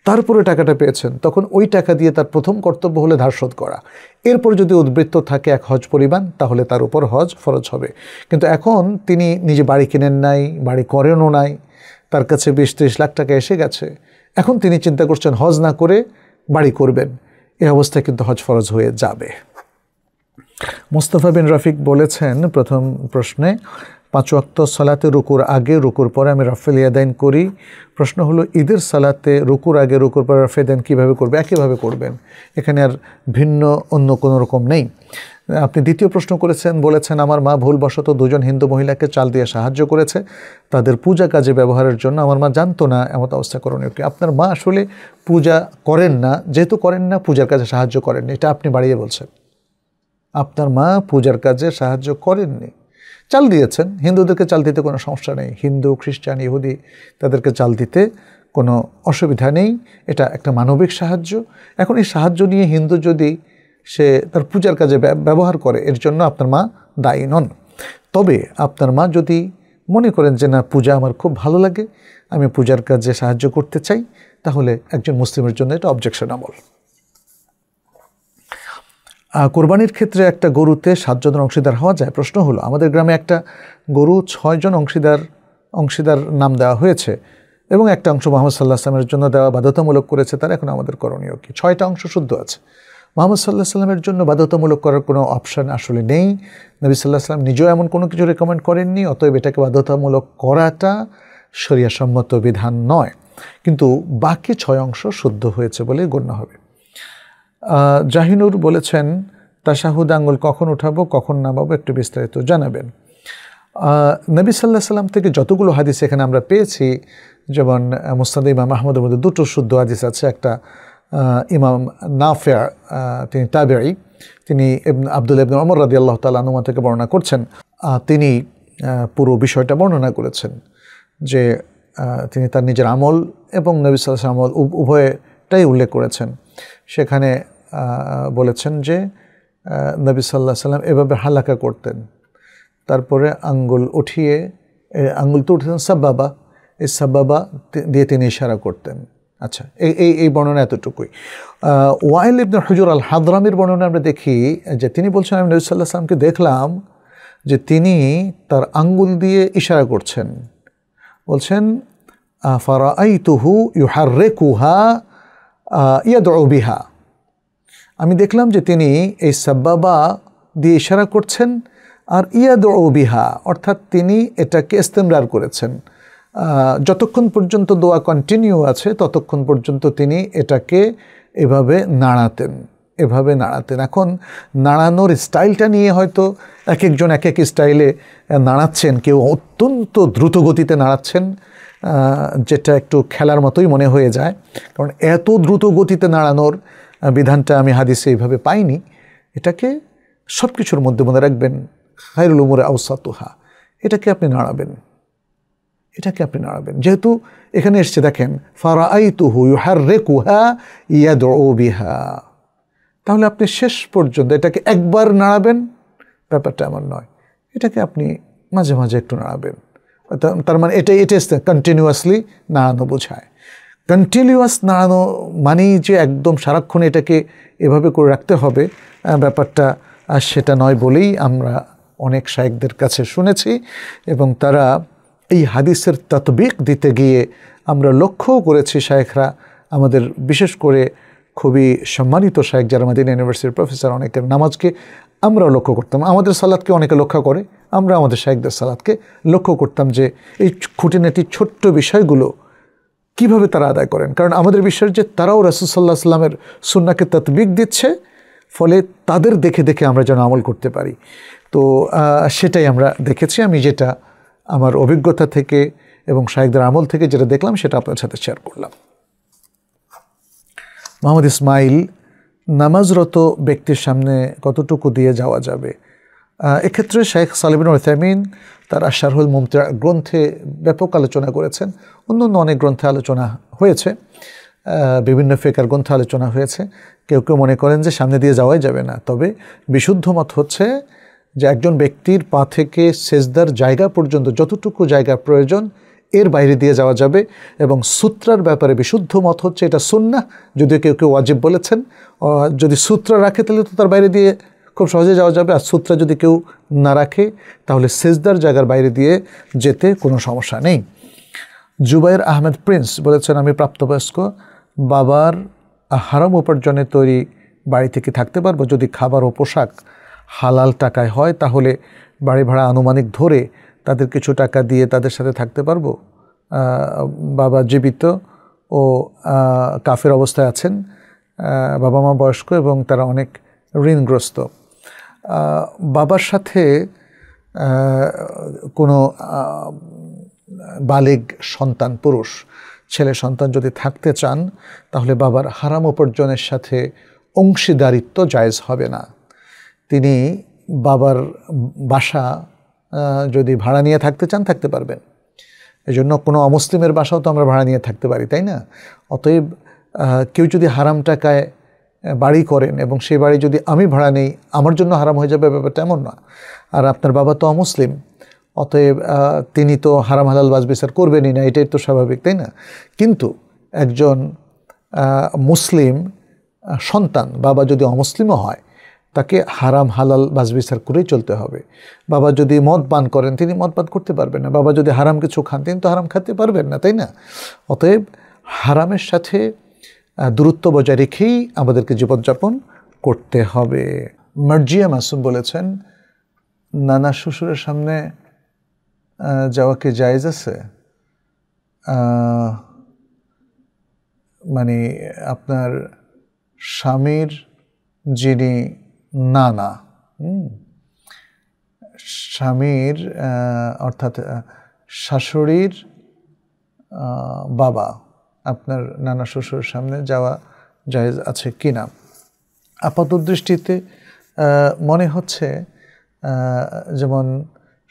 তারপরে টাকাটা পেয়েছেন, তখন ওই টাকা দিয়ে তার প্রথম কর্তব্য হলে ধার শোধ করা। এরপর যদি উদ্বৃত্ত থাকে এক হজ পরিমাণ, তাহলে তার উপর হজ ফরজ হবে। কিন্তু এখন তিনি নিজে বাড়ি কিনেন নাই, বাড়ি করেনও নাই, তার কাছে 20-30 লাখ টাকা এসে গেছে, এখন তিনি চিন্তা করছেন হজ না করে বাড়ি করবেন, এই অবস্থায় কিন্তু হজ ফরজ হয়ে যাবে। মোস্তফা বিন রফিক বলেছেন প্রথম প্রশ্নে, 5 ওয়াক্ত সালাতে রুকুর আগে রুকুর পরে আমি রাফেল ইয়াদাইন করি। প্রশ্ন হলো ঈদের সালাতে রুকুর আগে রুকুর পরে রাফেল ইয়াদাইন কীভাবে করবে? একইভাবে করবেন, এখানে আর ভিন্ন অন্য কোনো রকম নেই। আপনি দ্বিতীয় প্রশ্ন করেছেন, বলেছেন আমার মা ভুলবশত 2জন হিন্দু মহিলাকে চাল দিয়ে সাহায্য করেছে তাদের পূজা কাজে ব্যবহারের জন্য, আমার মা জানতো না, এমন অবস্থা করণীয় কি? আপনার মা আসলে পূজা করেন না, যেহেতু করেন না পূজার কাজে সাহায্য করেননি, এটা আপনি বাড়িয়ে বলছেন। আপনার মা পূজার কাজে সাহায্য করেননি, চাল দিয়েছেন। হিন্দুদেরকে চাল দিতে কোনো সমস্যা নেই, হিন্দু, খ্রিস্টান, ইহুদি তাদেরকে চাল দিতে কোনো অসুবিধা নেই, এটা একটা মানবিক সাহায্য। এখন এই সাহায্য নিয়ে হিন্দু যদি সে তার পূজার কাজে ব্যবহার করে, এর জন্য আপনার মা দায়ী নন। তবে আপনার মা যদি মনে করেন যে না, পূজা আমার খুব ভালো লাগে, আমি পূজার কাজে সাহায্য করতে চাই, তাহলে একজন মুসলিমের জন্য এটা অবজেকশনেবল। কোরবানির ক্ষেত্রে একটা গরুতে 7 জনের অংশীদার হওয়া যায়? প্রশ্ন হলো, আমাদের গ্রামে একটা গরু 6 জন অংশীদার নাম দেওয়া হয়েছে এবং একটা অংশ মোহাম্মদ সাল্লাহ সাল্লামের জন্য দেওয়া বাধ্যতামূলক করেছে, তার এখন আমাদের করণীয় কি? 6টা অংশ শুদ্ধ আছে। মোহাম্মদ সাল্লাহ সাল্লামের জন্য বাধ্যতামূলক করার কোনো অপশান আসলে নেই। নবী সাল্লাহ সাল্লাম নিজেও এমন কোনো কিছু রেকমেন্ড করেননি, অতএব এটাকে বাধ্যতামূলক করাটা শরিয়াসম্মত বিধান নয়। কিন্তু বাকি 6 অংশ শুদ্ধ হয়েছে বলে গণ্য হবে। জাহিনুর বলেছেন, তাশাহুদ আঙ্গুল কখন উঠাবো কখন নামাবো একটু বিস্তারিত জানাবেন। নবী সাল্লাহ সাল্লাম থেকে যতগুলো হাদিস এখানে আমরা পেয়েছি, যেমন মুসনাদ ইমাম আহমদের মধ্যে 2টো শুদ্ধ হাদিস আছে। একটা ইমাম নাফে, তিনি তাবেঈ, তিনি আব্দুল্লাহ ইবনে ওমর রাদিয়াল্লাহু তাআলা আনহু থেকে বর্ণনা করছেন। তিনি পুরো বিষয়টা বর্ণনা করেছেন যে তিনি তার নিজের আমল এবং নবী সাল্লাল্লাহু আলাইহি ওয়াসাল্লাম আমল উভয়টাই উল্লেখ করেছেন। সেখানে বলেছেন যে নবী সাল্লাল্লাহু আলাইহি ওয়াসাল্লাম এভাবে হালাকা করতেন, তারপরে আঙ্গুল তো উঠেছেন সাব্বাবা, এই সাব্বাবা দিয়ে তিনি ইশারা করতেন। আচ্ছা, এই বর্ণনা এতটুকুই। ওয়াইল ইবনে হুজুর আল হাদরামির বর্ণনা আমরা দেখি যে তিনি বলছেন, আমি নবী সাল্লাল্লাহু আলাইহি ওয়াসাল্লামকে দেখলাম যে তিনি তার আঙ্গুল দিয়ে ইশারা করছেন। বলছেন, ফারাআইতুহু ইউহাররিকুহা ইয়াদউ বিহা, আমি দেখলাম যে তিনি এই সাব্বাবা দিয়ে ইশারা করছেন আর ইয়াদউ বিহা অর্থাৎ তিনি এটাকে ইস্তেমরার করেছেন। যতক্ষণ পর্যন্ত দোয়া কন্টিনিউ আছে ততক্ষণ পর্যন্ত তিনি এটাকে এভাবে নাড়াতেন। এখন নাড়ানোর স্টাইলটা নিয়ে হয়তো এক একজন এক এক স্টাইলে নাড়াচ্ছেন, কেউ অত্যন্ত দ্রুত গতিতে নাড়াচ্ছেন, যেটা একটু খেলার মতোই মনে হয়ে যায়, কারণ এত দ্রুত গতিতে নাড়ানোর বিধানটা আমি হাদিসে এইভাবে পাইনি। এটাকে সব কিছুর মধ্যে মনে রাখবেন, খায়রুল উমুরি আওসাতুহা, এটাকে আপনি নাড়াবেন। যেহেতু এখানে এসছে, দেখেন, ফারাআইতুহু ইউহাররিকুহা ইয়াদউ বিহা, তাহলে আপনি শেষ পর্যন্ত এটাকে একবার নাড়াবেন, ব্যাপারটা এমন নয়, এটাকে আপনি মাঝে মাঝে একটু নাড়াবেন। তার মানে এটাই কন্টিনিউয়াসলি নাড়ানো বোঝায়। কন্টিনিউয়াস নাড়ানো মানেই যে একদম সারাক্ষণ এটাকে এভাবে করে রাখতে হবে, ব্যাপারটা সেটা নয় বলেই আমরা অনেক শায়েখদের কাছে শুনেছি, এবং তারা এই হাদিসের তাতবিক দিতে গিয়ে আমরা লক্ষ্য করেছি, শায়েখরা আমাদের বিশেষ করে খুবই সম্মানিত শায়েখ যারা মাদিনা ইউনিভার্সিটির প্রফেসর, অনেকের নামাজকে আমরাও লক্ষ্য করতাম, আমাদের সালাদকে অনেকে লক্ষ্য করে, আমরা আমাদের শায়েখদের সালাদকে লক্ষ্য করতাম যে এই খুঁটিনাটি ছোট্ট বিষয়গুলো কিভাবে তারা আদায় করেন। কারণ আমাদের বিশ্বাস যে তারাও রাসূল সাল্লাল্লাহু আলাইহি ওয়াসাল্লামের সুন্নাহকে তাতবিক দিচ্ছে, ফলে তাদের দেখে দেখে আমরা যেন আমল করতে পারি। তো সেটাই আমরা দেখেছি। আমি যেটা আমার অভিজ্ঞতা থেকে এবং শায়েখদের আমল থেকে যেটা দেখলাম সেটা আপনার সাথে শেয়ার করলাম। মোহাম্মদ ইসমাইল, নামাজরত ব্যক্তির সামনে কতটুকু দিয়ে যাওয়া যাবে? এক্ষেত্রে শেখ সালেহ বিন উসাইমিন তার আশারহুল মুমতিয়া গ্রন্থে ব্যাপক আলোচনা করেছেন। অন্য অনেক গ্রন্থে আলোচনা হয়েছে, বিভিন্ন ফিকহের গ্রন্থে আলোচনা হয়েছে। কেউ কেউ মনে করেন যে সামনে দিয়ে যাওয়াই যাবে না, তবে বিশুদ্ধ মত হচ্ছে যে একজন ব্যক্তির পা থেকে সেজদার জায়গা পর্যন্ত যতটুকু জায়গা প্রয়োজন এর বাইরে দিয়ে যাওয়া যাবে। এবং সূত্রার ব্যাপারে বিশুদ্ধ মত হচ্ছে এটা সুন্নাহ, যদিও কেউ কেউ ওয়াজিব বলেছেন। যদি সূত্র রাখে তাহলে তো তার বাইরে দিয়ে খুব সহজে যাওয়া যাবে, আর সূত্র যদি কেউ না রাখে তাহলে সেজদার জায়গার বাইরে দিয়ে যেতে কোনো সমস্যা নেই। জুবাইর আহমেদ প্রিন্স বলেছেন, আমি প্রাপ্তবয়স্ক, বাবার হারাম উপার্জনে তৈরি বাড়ি থেকে থাকতে পারবো। যদি খাবার ও পোশাক হালাল টাকায় হয় তাহলে বাড়ি ভাড়া আনুমানিক ধরে তাদের কিছু টাকা দিয়ে তাদের সাথে থাকতে পারবো। বাবা জীবিত ও কাফের অবস্থায় আছেন, বাবা মা বয়স্ক এবং তারা অনেক ঋণগ্রস্ত। বাবার সাথে কোনো বালিগ সন্তান, পুরুষ ছেলে সন্তান যদি থাকতে চান তাহলে বাবার হারাম উপার্জনের সাথে অংশীদারিত্ব জায়েজ হবে না। তিনি বাবার বাসা যদি ভাড়া নিয়ে থাকতে চান থাকতে পারবেন। এজন্য কোনো অমুসলিমের বাসাও তো আমরা ভাড়া নিয়ে থাকতে পারি, তাই না? অতএব কেউ যদি হারাম টাকায় বাড়ি করেন এবং সেই বাড়ি যদি আমি ভাড়া নেই আমার জন্য হারাম হয়ে যাবে, ব্যাপারটা এমন না। আর আপনার বাবা তো অমুসলিম, অতএব তিনি তো হারাম হালাল বাছবিচার করবেনই না, এটাই তো স্বাভাবিক, তাই না? কিন্তু একজন মুসলিম সন্তান বাবা যদি অমুসলিমও হয় তাকে হারাম হালাল বাছবিচার করেই চলতে হবে। বাবা যদি মদ পান করেন তিনি মদ পান করতে পারবেন না, বাবা যদি হারাম কিছু খান তিনি তো হারাম খেতে পারবেন না, তাই না? অতএব হারামের সাথে দূরত্ব বজায় রেখেই আমাদেরকে জীবনযাপন করতে হবে। মার্জিয়া মাসুম বলেছেন, নানা শ্বশুরের সামনে যাওয়া কি জায়েজ আছে? মানে আপনার স্বামীর যিনি নানা, স্বামীর অর্থাৎ শাশুড়ির বাবা আপনার নানা শ্বশুরের সামনে যাওয়া জায়েজ আছে কি না? আপাত দৃষ্টিতে মনে হচ্ছে যেমন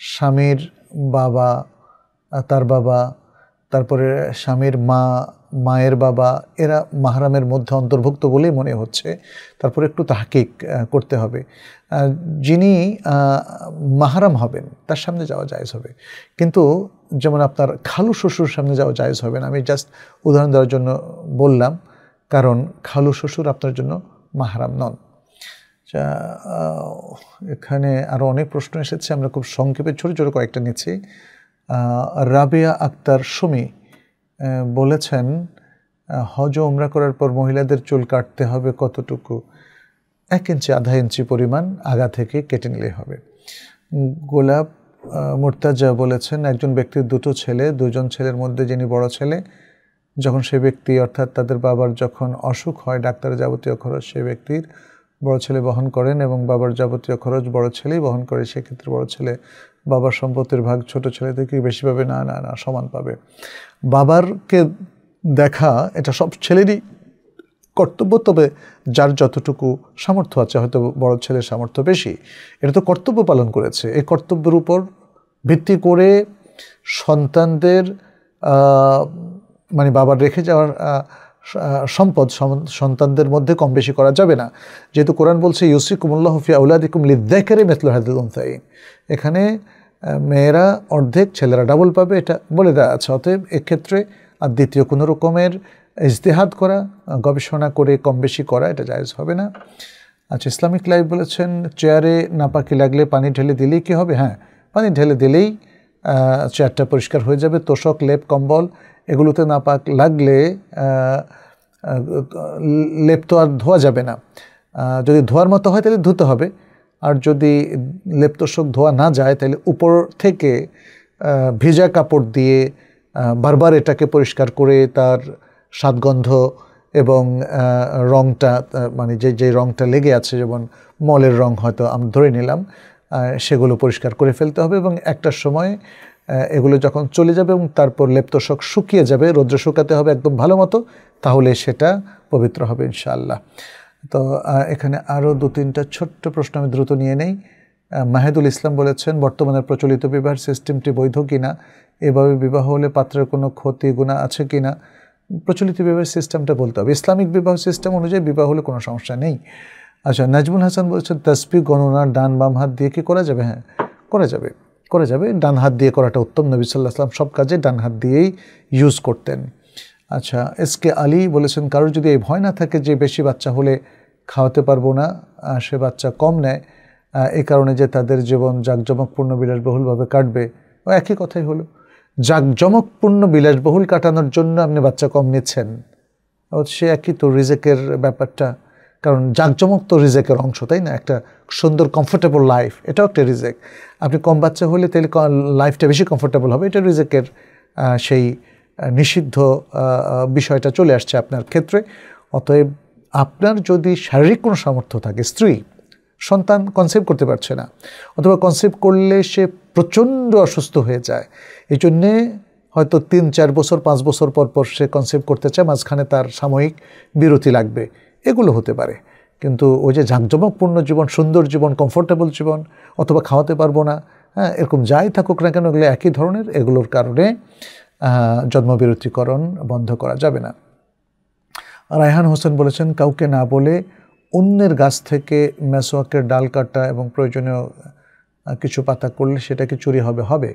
স্বামীর বাবা, তার বাবা, তারপরে স্বামীর মা, মায়ের বাবা, এরা মাহরামের মধ্যে অন্তর্ভুক্ত বলেই মনে হচ্ছে। তারপরে একটু তাহকিক করতে হবে। যিনি মাহরাম হবেন তার সামনে যাওয়া জায়েজ হবে, কিন্তু যেমন আপনার খালু শ্বশুর সামনে যাওয়া জায়েজ হবে না। আমি জাস্ট উদাহরণ দেওয়ার জন্য বললাম, কারণ খালু শ্বশুর আপনার জন্য মাহরাম নন। এখানে আরও অনেক প্রশ্ন এসেছে, আমরা খুব সংক্ষেপে ছোটো ছোটো কয়েকটা নিচ্ছি। রাবেয়া আক্তার সুমি বলেছেন, হজ ও উমরা করার পর মহিলাদের চুল কাটতে হবে কতটুকু? 1 ইঞ্চি, আধা ইঞ্চি পরিমাণ আগা থেকে কেটে নিলেই হবে। গোলাপ মুর্তাজা বলেছেন, একজন ব্যক্তির 2টো ছেলে, 2জন ছেলের মধ্যে যিনি বড় ছেলে, যখন সে ব্যক্তি অর্থাৎ তাদের বাবার যখন অসুখ হয় ডাক্তারের যাবতীয় খরচ সে ব্যক্তির বড় ছেলে বহন করেন এবং বাবার যাবতীয় খরচ বড় ছেলেই বহন করে, সেক্ষেত্রে বড় ছেলে বাবার সম্পত্তির ভাগ ছোট ছেলে থেকে বেশি পাবে? না না না, সমান পাবে। বাবারকে দেখা এটা সব ছেলেরই কর্তব্য, তবে যার যতটুকু সামর্থ্য আছে, হয়তো বড় ছেলের সামর্থ্য বেশি, এটা তো কর্তব্য পালন করেছে। এই কর্তব্যের উপর ভিত্তি করে সন্তানদের মানে বাবার রেখে যাওয়ার সম্পদ সন্তানদের মধ্যে কম বেশি করা যাবে না, যেহেতু কোরআন বলছে ইউসিকুমুল্লাহু ফি আওলাদিকুম লিযযাকারি মিসলু হাযিল উনসায়াইন, এখানে মেয়েরা অর্ধেক ছেলেরা ডাবল পাবে, এটা বলে দেওয়া আছে। অতএব এক্ষেত্রে আর দ্বিতীয় কোনো রকমের ইজতিহাদ করা, গবেষণা করে কম বেশি করা, এটা জায়েজ হবে না। আচ্ছা, ইসলামিক লাইফ বলেছেন, চেয়ারে নাপাকি লাগলে পানি ঢেলে দিলেই কি হবে? হ্যাঁ, পানি ঢেলে দিলেই চেয়ারটা পরিষ্কার হয়ে যাবে। তোষক, লেপ, কম্বল এগুলোতে নাপাক লাগলে লেপ তো আর ধোয়া যাবে না। যদি ধোয়ার মতো হয় তাহলে ধুতে হবে, আর যদি লেপ তোষক ধোয়া না যায় তাহলে উপর থেকে ভিজা কাপড় দিয়ে বারবার এটাকে পরিষ্কার করে তার স্বাদগন্ধ এবং রঙটা, মানে যে রঙটা লেগে আছে, যেমন মলের রঙ হয়তো আমরা ধরে নিলাম, সেগুলো পরিষ্কার করে ফেলতে হবে। এবং একটার সময় এগুলো যখন চলে যাবে এবং তারপর লেপ্তশক শুকিয়ে যাবে, রৌদ্রে শুকাতে হবে একদম ভালো মতো, তাহলে সেটা পবিত্র হবে ইনশাআল্লাহ। তো এখানে আরও 2-3টা ছোট্ট প্রশ্ন আমি দ্রুত নিয়ে নেই। মাহেদুল ইসলাম বলেছেন, বর্তমানে প্রচলিত বিবাহের সিস্টেমটি বৈধ কিনা, এভাবে বিবাহ হলে পাত্রের কোনো ক্ষতি গুনাহ আছে কিনা। প্রচলিত বিবাহের সিস্টেমটা বলতে হবে, ইসলামিক বিবাহ সিস্টেম অনুযায়ী বিবাহ হলে কোনো সমস্যা নেই। আচ্ছা, নাজমুল হাসান বলছেন তাসবিহ গণনা ডান বাম হাত দিয়ে কি করা যাবে? হ্যাঁ, করা যাবে। ডান হাত দিয়ে করাটা উত্তম। নবী সাল্লাল্লাহু আলাইহি ওয়াসাল্লাম সব কাজে ডান হাত দিয়েই ইউজ করতেন। আচ্ছা, এসকে আলী বলেছেন, কারোর যদি এই ভয় না থাকে যে বেশি বাচ্চা হলে খাওয়াতে পারবো না, সে বাচ্চা কম নেয়, এই কারণে যে তাদের জীবন জাঁকজমকপূর্ণ বিলাসবহুলভাবে কাটবে, ও একই কথাই হলো। জাঁকজমকপূর্ণ বিলাসবহুল কাটানোর জন্য আপনি বাচ্চা কম নিচ্ছেন, সে একই তো রিজেকের ব্যাপারটা। কারণ জাঁকজমক তো রিজেকের অংশ, তাই না? একটা সুন্দর কমফোর্টেবল লাইফ, এটাও একটা রিজেক। আপনি কম বাচ্চা হলে তাহলে লাইফটা বেশি কমফোর্টেবল হবে, এটা রিজেকের সেই নিষিদ্ধ বিষয়টা চলে আসছে আপনার ক্ষেত্রে। অতএব আপনার যদি শারীরিক কোনো সামর্থ্য থাকে, স্ত্রী সন্তান কনসেপ্ট করতে পারছে না, অথবা কনসেপ্ট করলে সে প্রচণ্ড অসুস্থ হয়ে যায়, এই জন্যে হয়তো 3-4 বছর 5 বছর পর সে কনসেপ্ট করতে চায়, মাঝখানে তার সাময়িক বিরতি লাগবে, এগুলো হতে পারে। কিন্তু ওই যে জাঁকজমকপূর্ণ জীবন, সুন্দর জীবন, কমফোর্টেবল জীবন, অথবা খাওয়াতে পারবো না, হ্যাঁ, এরকম যাই থাকুক না কেন, এগুলো একই ধরনের, এগুলোর কারণে জন্মবিরতিকরণ বন্ধ করা যাবে না। রায়হান হোসেন বলেছেন, কাউকে না বলে অন্যের গাছ থেকে মেসোয়াকের ডাল কাটা এবং প্রয়োজনীয় কিছু পাতা করলে সেটা কি চুরি হবে?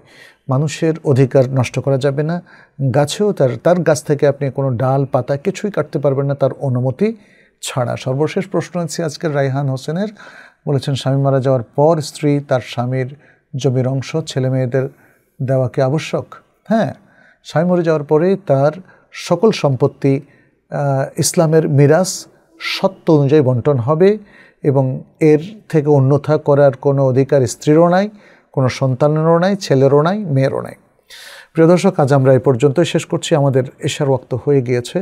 মানুষের অধিকার নষ্ট করা যাবে না। গাছেও তার গাছ থেকে আপনি কোনো ডাল পাতা কিছুই কাটতে পারবেন না তার অনুমতি ছাড়া। সর্বশেষ প্রশ্ন আছে আজকের রায়হান হোসেনের, বলেছেন, স্বামী মারা যাওয়ার পর স্ত্রী তার স্বামীর জমির অংশ ছেলে মেয়েদের দেওয়া কি আবশ্যক? হ্যাঁ, স্বামী মরে যাওয়ার পরে তার সকল সম্পত্তি ইসলামের মিরাস সত্ত্ব অনুযায়ী বন্টন হবে, এবং এর থেকে অন্যথা করার কোনো অধিকার স্ত্রীরও নাই, কোনো সন্তানেরও নাই, ছেলেরও নাই, মেয়েরও নাই। প্রিয় দর্শক, আজ আমরা এই পর্যন্তই শেষ করছি। আমাদের এশার ওয়াক্ত হয়ে গিয়েছে।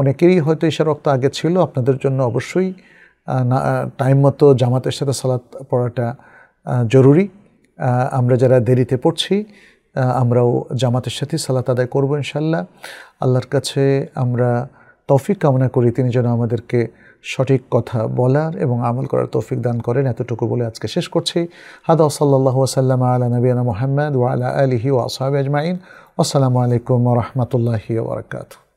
অনেকেরই হয়তো এশার ওয়াক্ত আগে ছিল, আপনাদের জন্য অবশ্যই টাইম মতো জামাতের সাথে সালাত পড়াটা জরুরি। আমরা যারা দেরিতে পড়ছি, আমরাও জামাতের সাথে সালাত আদায় করবো ইনশাল্লাহ। আল্লাহর কাছে আমরা তৌফিক কামনা করি, তিনি যেন আমাদেরকে সঠিক কথা বলার এবং আমল করার তৌফিক দান করেন। এতটুকু বলে আজকে শেষ করছি। হাদা সাল্লাল্লাহু ওয়াসাল্লাম আলা নবিয়ানা মুহাম্মদ ওয়া আলা আলিহি ওয়া আসহাবিহি আজমাইন। আসসালামু আলাইকুম ওয়া রাহমাতুল্লাহি ওয়া বারাকাতুহু।